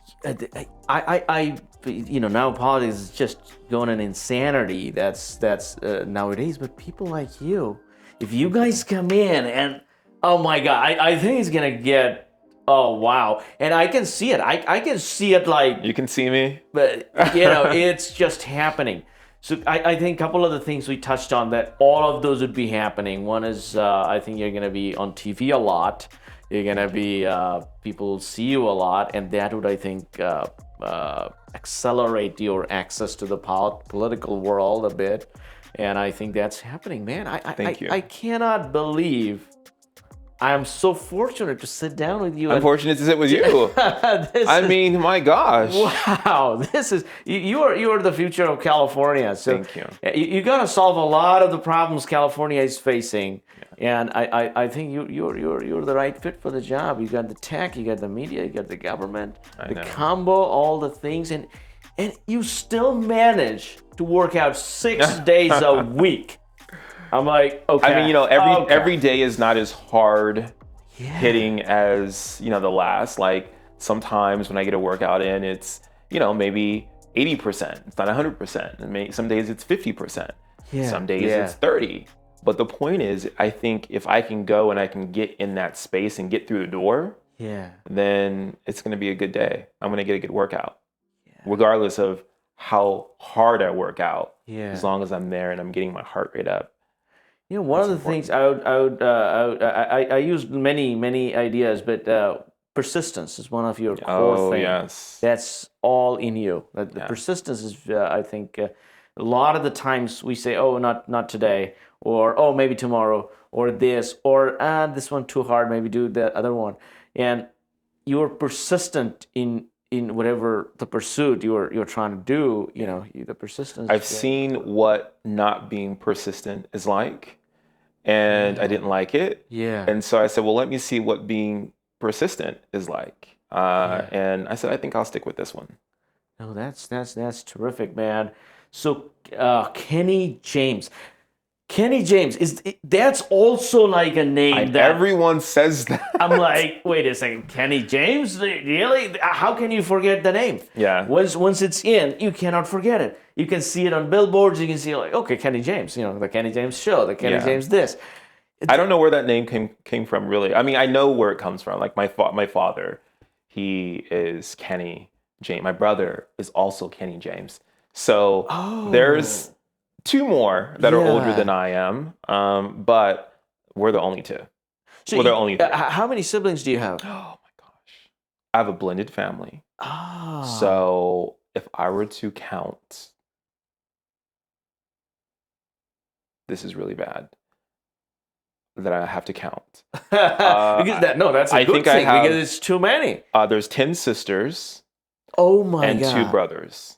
now politics is just going an insanity. That's nowadays. But people like you, if you guys come in and, oh my God, I think it's gonna get. Oh wow! And I can see it. I can see it like. You can see me. But it's just happening. So I think a couple of the things we touched on, that all of those would be happening. One is I think you're going to be on TV a lot. You're going to be, people see you a lot. And that would, I think, accelerate your access to the political world a bit. And I think that's happening, man. Thank you. I cannot believe I am so fortunate to sit down with you. I'm fortunate to sit with you. I mean, my gosh. Wow, this is you are the future of California. So thank you. You're gonna solve a lot of the problems California is facing, and I think you're the right fit for the job. You got the tech, you got the media, you got the government, combo, all the things, and you still manage to work out 6 days a week. I'm like, okay. I mean, every day is not as hard hitting as, the last. Like sometimes when I get a workout in, it's, maybe 80%. It's not 100%. And some days it's 50%. Some days it's 30. But the point is, I think if I can go and I can get in that space and get through the door, then it's going to be a good day. I'm going to get a good workout, regardless of how hard I work out. As long as I'm there and I'm getting my heart rate up. One of the things I used many ideas, but persistence is one of your core things. Yes. That's all in you. The persistence is, I think, a lot of the times we say, oh, not today, or oh, maybe tomorrow, or this, or this one too hard, maybe do the other one. And you're persistent in whatever the pursuit you're trying to do. The persistence. I've seen what not being persistent is like. And I didn't like it. And so I said, well, let me see what being persistent is like. And I said, I think I'll stick with this one. No, that's terrific, man. So Kenny James. Kenny James that's also like a name that everyone says that. I'm like, wait a second, Kenny James? Really? How can you forget the name? Yeah. Once it's in, you cannot forget it. You can see it on billboards. You can see like, okay, Kenny James. The Kenny James show, the Kenny James this. I don't know where that name came from, really. I mean, I know where it comes from. Like my father, he is Kenny James. My brother is also Kenny James. So there's two more that are older than I am, but we're the only two. So we're the only three. How many siblings do you have? Oh my gosh. I have a blended family. So if I were to count, this is really bad that I have to count. Because that's a good thing because it's too many. There's 10 sisters. Oh my God. And 2 brothers.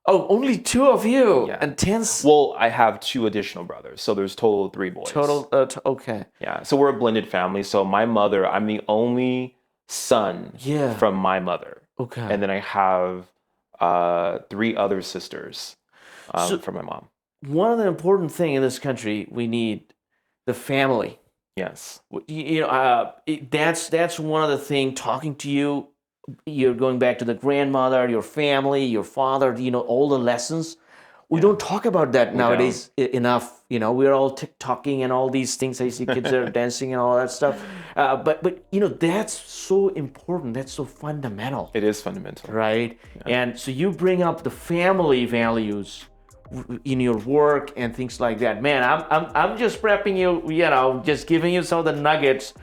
Oh, only 2 of you and 10. Well, I have 2 additional brothers, so there's total 3 boys. Total, okay. Yeah, so we're a blended family. So my mother, I'm the only son from my mother. Okay. And then I have 3 other sisters from my mom. One of the important things in this country, we need the family. Yes. That's one of the things. Talking to you, you're going back to the grandmother, your family, your father. All the lessons. We don't talk about that nowadays enough. We're all TikToking and all these things. I see kids are dancing and all that stuff. But that's so important. That's so fundamental. It is fundamental, right? Yeah. And so you bring up the family values in your work and things like that. Man, I'm just prepping you, just giving you some of the nuggets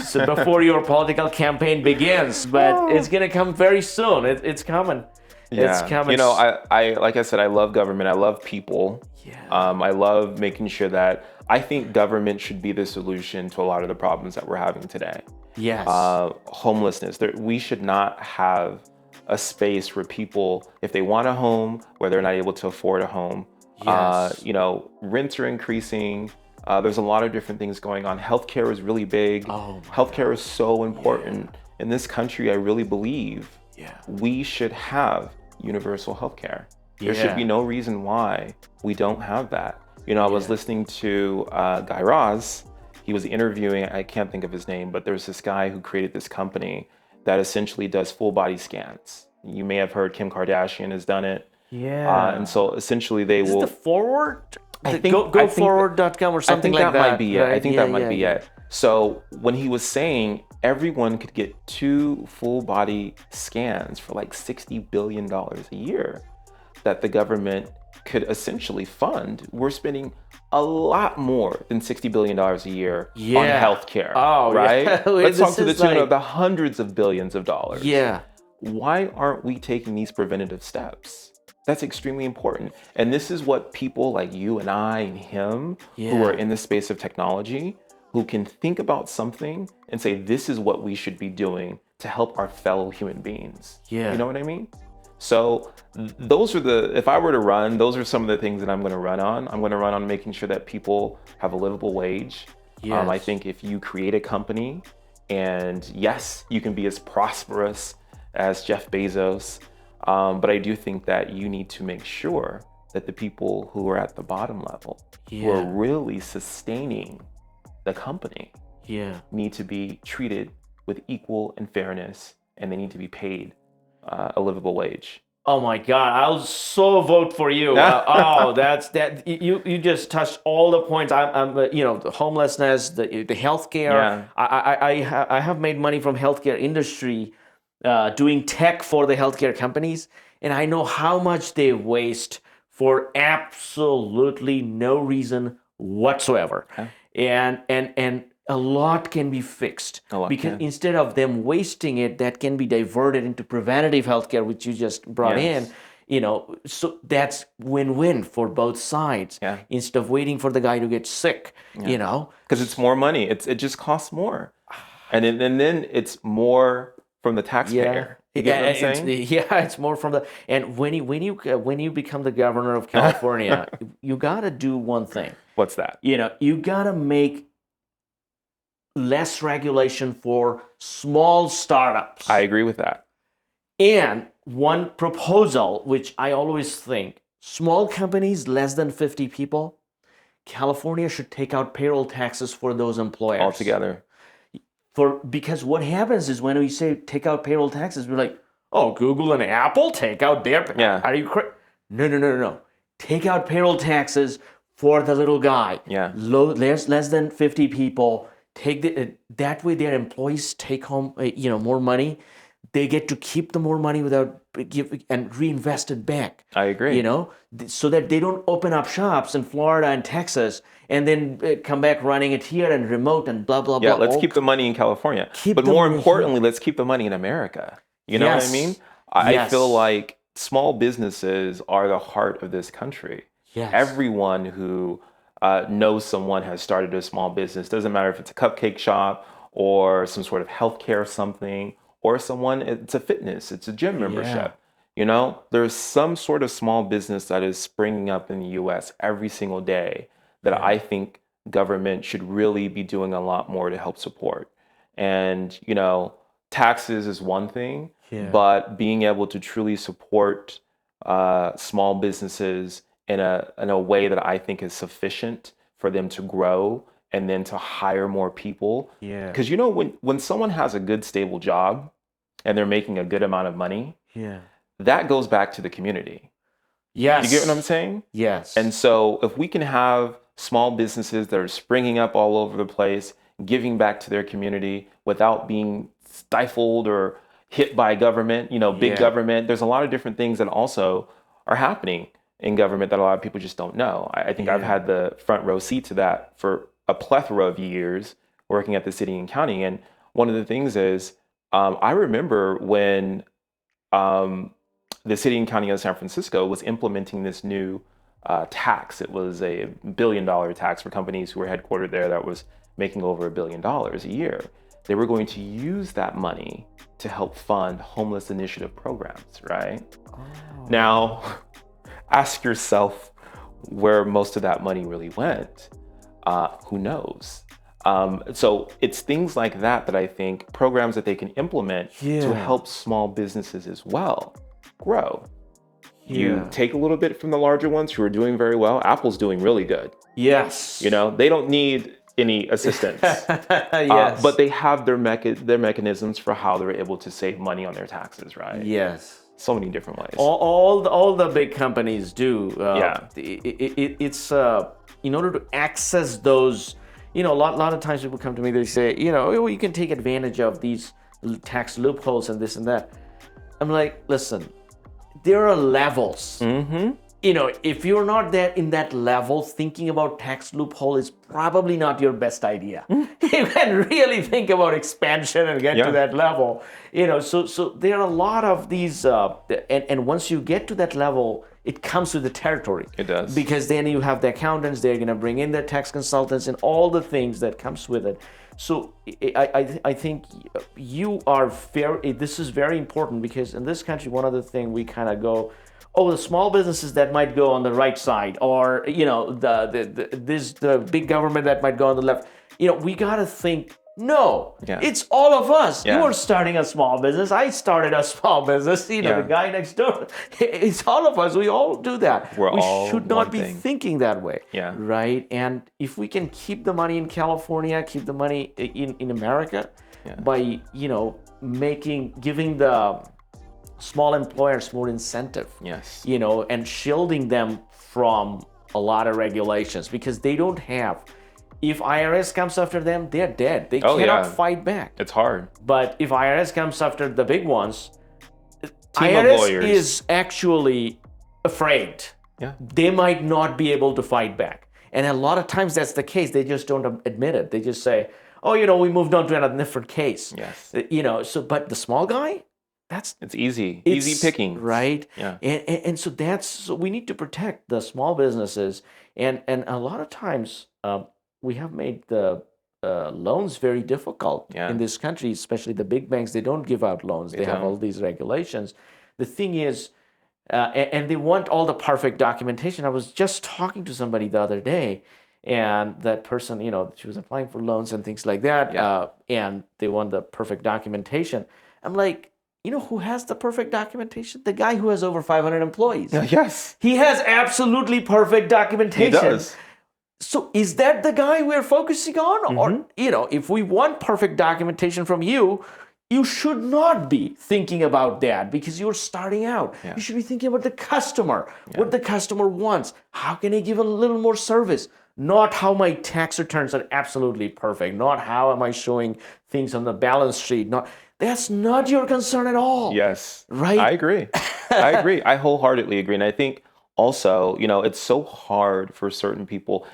so before your political campaign begins. But it's gonna come very soon. It's coming. Yeah. It's coming. I like I said, I love government. I love people. Yeah. I love making sure that I think government should be the solution to a lot of the problems that we're having today. Yes. Homelessness. We should not have a space where people, if they want a home, where they're not able to afford a home, rents are increasing. There's a lot of different things going on. Healthcare is really big. Healthcare is so important. In this country, I really believe we should have universal healthcare. There should be no reason why we don't have that. I was listening to Guy Raz. He was interviewing, I can't think of his name, but there's this guy who created this company that essentially does full body scans. You may have heard Kim Kardashian has done it. Yeah. And so essentially they will... Is it the Forward? I think GoForward.com or something like that. Might be it. Right? I think that might be it. So when he was saying everyone could get 2 full body scans for like $60 billion a year that the government could essentially fund, we're spending a lot more than $60 billion a year on healthcare. Right? Yeah. Let's talk to the tune of the hundreds of billions of dollars. Yeah. Why aren't we taking these preventative steps? That's extremely important. And this is what people like you and I and him who are in the space of technology, who can think about something and say, this is what we should be doing to help our fellow human beings. Yeah. You know what I mean? So those are if I were to run, those are some of the things that I'm going to run on. I'm going to run on making sure that people have a livable wage. Yes. I think if you create a company and yes, you can be as prosperous as Jeff Bezos, but I do think that you need to make sure that the people who are at the bottom level, who are really sustaining the company, need to be treated with equal and fairness, and they need to be paid a livable wage. Oh my God, I'll so vote for you. That's that. You just touched all the points. I'm the homelessness, the healthcare. Yeah. I have made money from healthcare industry, doing tech for the healthcare companies, and I know how much they waste for absolutely no reason whatsoever. Okay. And a lot can be fixed because instead of them wasting it, that can be diverted into preventative healthcare, which you just brought in. So that's win-win for both sides. Yeah. Instead of waiting for the guy to get sick, because it's more money. It just costs more, and then it's more from the taxpayer. You get what I'm saying? It's more from the. And when you become the governor of California, you gotta do one thing. What's that? You gotta make less regulation for small startups. I agree with that. And one proposal, which I always think small companies less than 50 people, California should take out payroll taxes for those employers. Altogether. Because what happens is when we say take out payroll taxes, we're like, oh, Google and Apple take out their. Yeah. Are you crazy? No. Take out payroll taxes for the little guy. Yeah. Less than 50 people. That way their employees take home more money. They get to keep the more money without and reinvest it back. I agree. So that they don't open up shops in Florida and Texas and then come back running it here and remote and blah, blah, blah. Yeah, let's keep the money in California. But more importantly, let's keep the money in America. You know what I mean? I feel like small businesses are the heart of this country. Yes. Everyone who knows someone has started a small business. Doesn't matter if it's a cupcake shop or some sort of healthcare something, or it's a fitness, it's a gym membership. There's some sort of small business that is springing up in the US every single day that I think government should really be doing a lot more to help support. And, taxes is one thing, but being able to truly support small businesses in a way that I think is sufficient for them to grow and then to hire more people. Yeah. Because when someone has a good stable job and they're making a good amount of money, that goes back to the community. Yes. You get what I'm saying? Yes. And so if we can have small businesses that are springing up all over the place, giving back to their community without being stifled or hit by government, big government, there's a lot of different things that also are happening in government that a lot of people just don't know. I think I've had the front row seat to that for a plethora of years working at the city and county. And one of the things is, I remember when the city and county of San Francisco was implementing this new tax. It was a $1 billion tax for companies who were headquartered there that was making over $1 billion a year. They were going to use that money to help fund homeless initiative programs, right? Oh. Now, ask yourself where most of that money really went. Who knows? So it's things like that I think programs that they can implement to help small businesses as well grow. You take a little bit from the larger ones who are doing very well. Apple's doing really good. Yes. They don't need any assistance. Yes. But they have their mechanisms for how they're able to save money on their taxes, right? Yes. So many different ways. All the big companies do. It's in order to access those. A lot of times people come to me. They say, you can take advantage of these tax loopholes and this and that. I'm like, listen, there are levels. Mm-hmm. If you're not in that level, thinking about tax loophole is probably not your best idea. You can really think about expansion and get to that level. So there are a lot of these, and once you get to that level, it comes with the territory. It does. Because then you have the accountants, they're going to bring in the tax consultants and all the things that comes with it. So I think this is very important, because in this country, one other thing we kind of go, the small businesses that might go on the right side, or the big government that might go on the left. We got to think. No, it's all of us. You are starting a small business. I started a small business. The guy next door. It's all of us. We all do that. We should not be thinking that way. Yeah. Right. And if we can keep the money in California, keep the money in America, by giving the small employers more incentive. Yes. And shielding them from a lot of regulations, because they don't have. If IRS comes after them, they're dead. They cannot fight back. It's hard. But if IRS comes after the big ones, IRS is actually afraid. Yeah. They might not be able to fight back. And a lot of times that's the case. They just don't admit it. They just say, we moved on to another different case. Yes. But the small guy, it's easy. Easy picking. Right? Yeah. And so we need to protect the small businesses. And a lot of times, we have made the loans very difficult in this country, especially the big banks. They don't give out loans. They have all these regulations. The thing is, and they want all the perfect documentation. I was just talking to somebody the other day, and that person, she was applying for loans and things like that, and they want the perfect documentation. I'm like, you know who has the perfect documentation? The guy who has over 500 employees. Yes. He has absolutely perfect documentation. He does. So is that the guy we're focusing on? Or, you know, if we want perfect documentation from you, you should not be thinking about that because you're starting out. Yeah. You should be thinking about the customer, what the customer wants. How can I give a little more service? Not how my tax returns are absolutely perfect. Not how am I showing things on the balance sheet. That's not your concern at all. Yes. Right? I agree. I agree. I wholeheartedly agree. And I think also, you know, it's so hard for certain people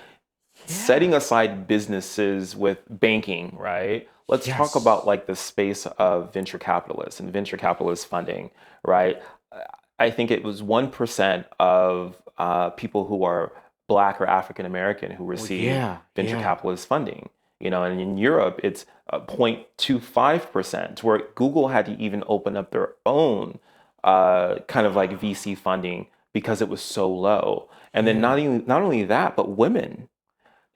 setting aside businesses with banking, right? Let's talk about like the space of venture capitalists and venture capitalist funding, right? I think it was 1% of people who are Black or African American who receive venture capitalist funding. You know, and in Europe, it's 0.25%, where Google had to even open up their own kind of like VC funding because it was so low. And then not only that, but women.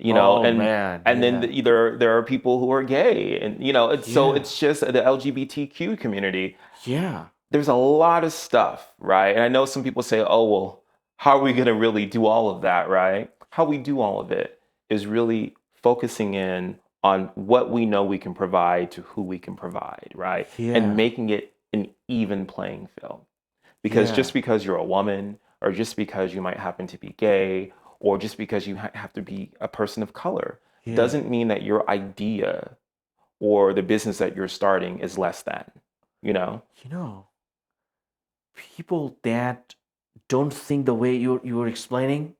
You know, and then there are people who are gay, and you know, so it's just the LGBTQ community. Yeah, there's a lot of stuff, right? And I know some people say, "Oh, well, how are we going to really do all of that?" Right? How we do all of it is really focusing in on what we know we can provide to who we can provide, right? And making it an even playing field. Because just because you're a woman, or just because you might happen to be gay, or just because you have to be a person of color, doesn't mean that your idea or the business that you're starting is less than, you know? You know, people that don't think the way you were explaining,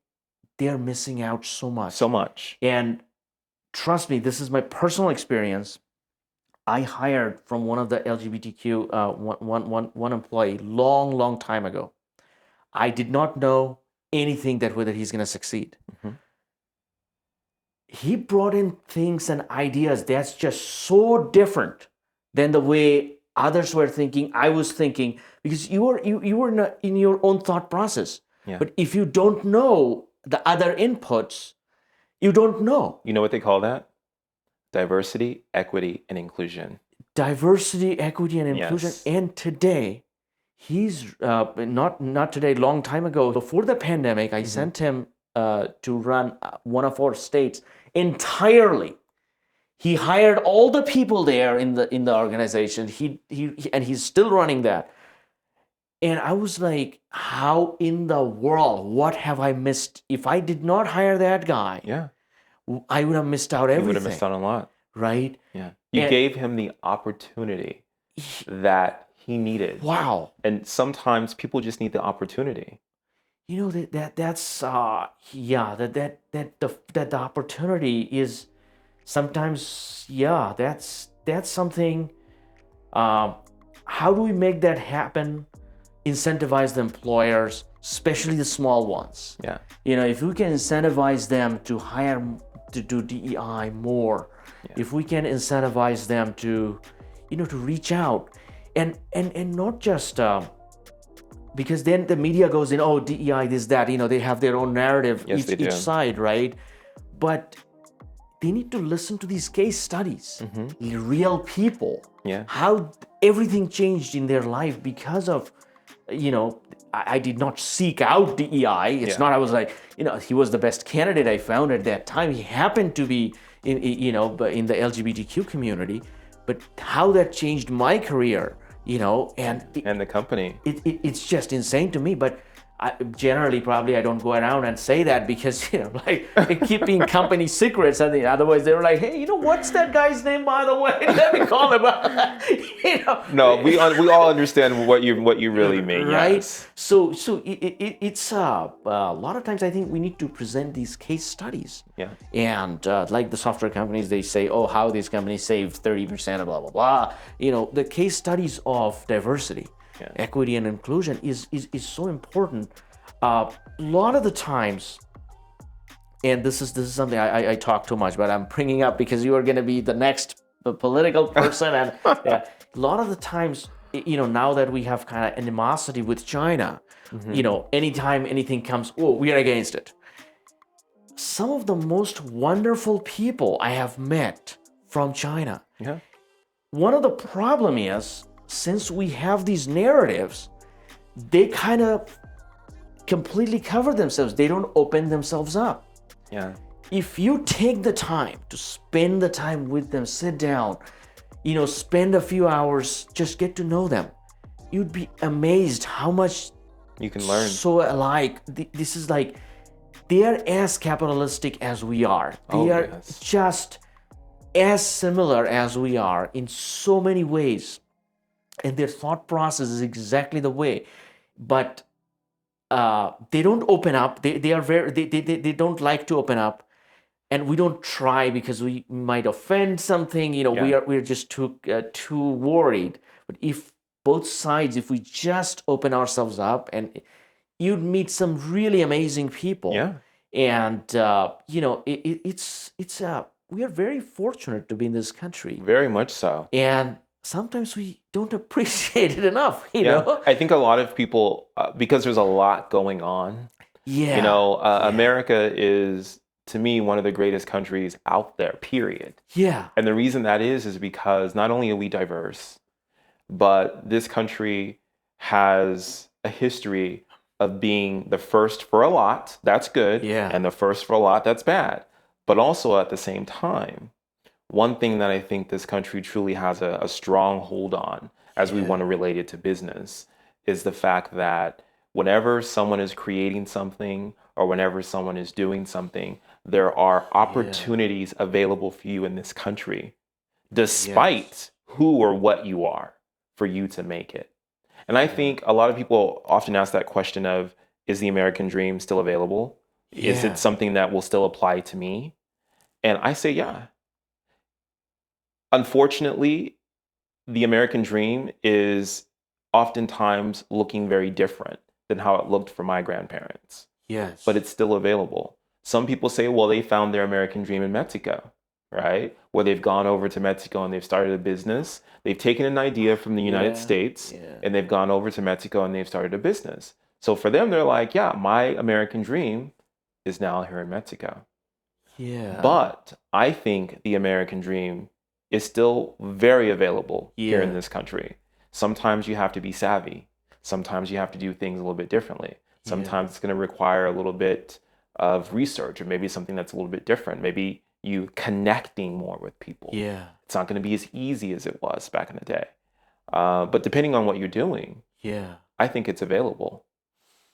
they're missing out so much. So much. And trust me, this is my personal experience. I hired from one of the LGBTQ one employee long time ago. I did not know anything that whether he's going to succeed. He brought in things and ideas that's just so different than the way others were thinking, I was thinking, because you were not in your own thought process. But if you don't know the other inputs, you don't know. You know what they call that? Diversity, equity, and inclusion. Diversity, equity, and inclusion. And today, he's not today, long time ago, before the pandemic, I sent him to run one of our states entirely. He hired all the people there in the organization. And he's still running that. And I was like, how in the world? What have I missed? If I did not hire that guy, I would have missed out everything. You would have missed out on a lot. Right? Yeah. You gave him the opportunity that he needed. Wow. And sometimes people just need the opportunity. You know, that's the opportunity is sometimes, that's something. How do we make that happen? Incentivize the employers, especially the small ones. Yeah. You know, if we can incentivize them to hire, to do DEI more, if we can incentivize them to, to reach out and not just, because then the media goes in, oh, DEI, this, that, they have their own narrative, each side, right? But they need to listen to these case studies, real people, how everything changed in their life because of, I did not seek out DEI. It's not, I was like, he was the best candidate I found at that time. He happened to be in the LGBTQ community, but how that changed my career, and the company. It's just insane to me. But generally, probably I don't go around and say that because, keeping company secrets. And otherwise, they were like, hey, what's that guy's name, by the way? Let me call him up. No, we all understand what you really mean. Right. Yes. So it's a lot of times I think we need to present these case studies. Yeah. And like the software companies, they say, oh, how these companies saved 30%, blah, blah, blah. The case studies of diversity. Equity and inclusion is so important. A lot of the times, and this is something I talk too much, but I'm bringing up because you are going to be the next political person, and a lot of the times, now that we have kind of animosity with China, anytime anything comes, oh, we are against it. Some of the most wonderful people I have met from China. One of the problem is, since we have these narratives, they kind of completely cover themselves. They don't open themselves up. Yeah. If you take the time to spend the time with them, sit down, spend a few hours, just get to know them, you'd be amazed how much you can learn. So alike. This is like, they are as capitalistic as we are. They are just as similar as we are in so many ways. And their thought process is exactly the way. But they don't open up. They are very, they don't like to open up. And we don't try because we might offend something. We're just too worried. But if both sides, if we just open ourselves up, and you'd meet some really amazing people. Yeah. And we are very fortunate to be in this country. Very much so. And sometimes we don't appreciate it enough. You know. I think a lot of people, because there's a lot going on. Yeah. America is, to me, one of the greatest countries out there, period. Yeah. And the reason that is because not only are we diverse, but this country has a history of being the first for a lot, that's good, and the first for a lot, that's bad. But also at the same time, one thing that I think this country truly has a strong hold on, as we want to relate it to business, is the fact that whenever someone is creating something or whenever someone is doing something, there are opportunities available for you in this country, despite who or what you are, for you to make it. And I think a lot of people often ask that question of, is the American dream still available? Is it something that will still apply to me? And I say, yeah. Unfortunately, the American dream is oftentimes looking very different than how it looked for my grandparents. Yes. But it's still available. Some people say, well, they found their American dream in Mexico, right? Where they've gone over to Mexico and they've started a business. They've taken an idea from the United States and they've gone over to Mexico and they've started a business. So for them, they're like, yeah, my American dream is now here in Mexico. Yeah. But I think the American dream is still very available here in this country. Sometimes you have to be savvy. Sometimes you have to do things a little bit differently. Sometimes it's going to require a little bit of research, or maybe something that's a little bit different. Maybe you connecting more with people. Yeah. It's not going to be as easy as it was back in the day. But depending on what you're doing, I think it's available.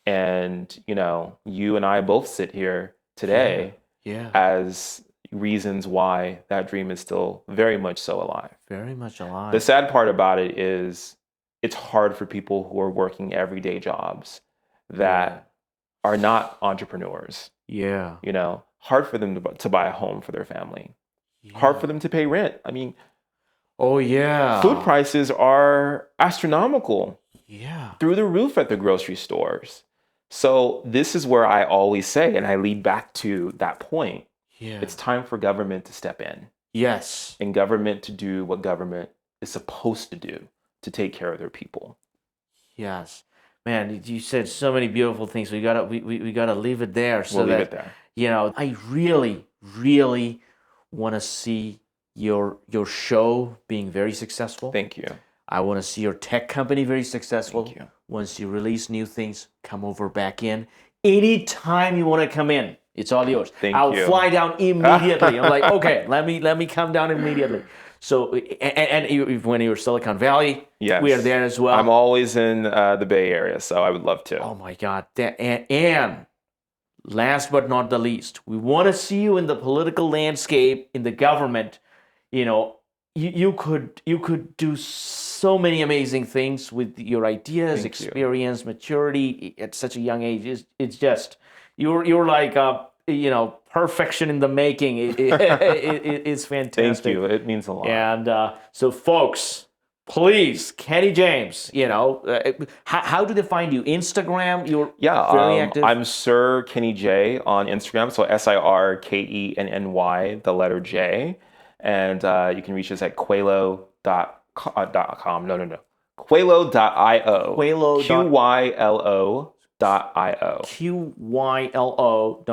And, you and I both sit here today as reasons why that dream is still very much so alive. Very much alive. The sad part about it is it's hard for people who are working everyday jobs that are not entrepreneurs. Yeah. Hard for them to buy a home for their family. Hard for them to pay rent. I mean, food prices are astronomical. Yeah. Through the roof at the grocery stores. So this is where I always say, and I lead back to that point, it's time for government to step in. Yes. And government to do what government is supposed to do to take care of their people. Yes. Man, you said so many beautiful things. We gotta leave it there. So we'll leave it there. I really, really want to see your show being very successful. Thank you. I want to see your tech company very successful. Thank you. Once you release new things, come over back in. Anytime you want to come in, it's all yours. I'll fly down immediately. I'm like, okay, let me come down immediately. So, and when you're Silicon Valley, we are there as well. I'm always in the Bay Area, so I would love to. Oh my God. And last but not the least, we want to see you in the political landscape, in the government. You could do so many amazing things with your ideas, experience, maturity at such a young age. It's just you're like perfection in the making. It's fantastic. Thank you. It means a lot. And so, folks, please, Kenny James. How do they find you? Instagram. You're very active. I'm Sir Kenny J on Instagram. So SirKenny, the letter J. And you can reach us at Qylo.com. No. Qylo.io. Qylo.io.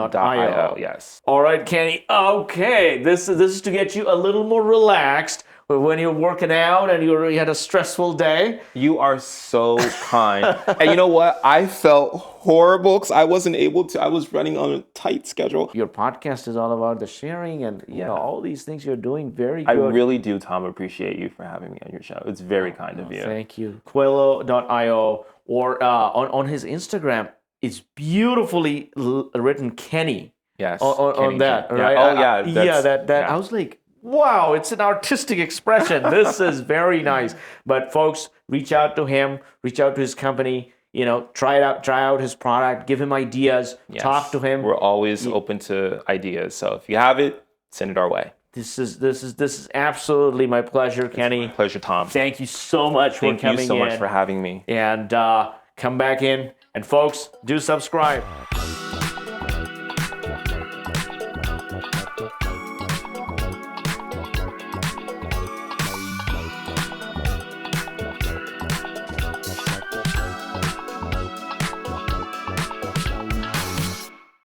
Qylo.io. Yes. All right, Kenny. Okay, this is to get you a little more relaxed. when you're working out and you had a stressful day. You are so kind. And you know what? I felt horrible because I wasn't able to. I was running on a tight schedule. Your podcast is all about the sharing and you know all these things you're doing. Very good. I really do, Tom, appreciate you for having me on your show. It's very kind of you. Thank you. Qylo.io or on his Instagram, it's beautifully written Kenny. Yes. On that, right? Oh yeah. That. I was like, wow, it's an artistic expression. This is very nice. But folks, reach out to him, reach out to his company, you know, try out his product, give him ideas, talk to him. We're always open to ideas. So if you have it, send it our way. This is absolutely my pleasure, Kenny. My pleasure, Tom. Thank you so much for coming in. Thank you so much for having me. And come back in. And folks, do subscribe.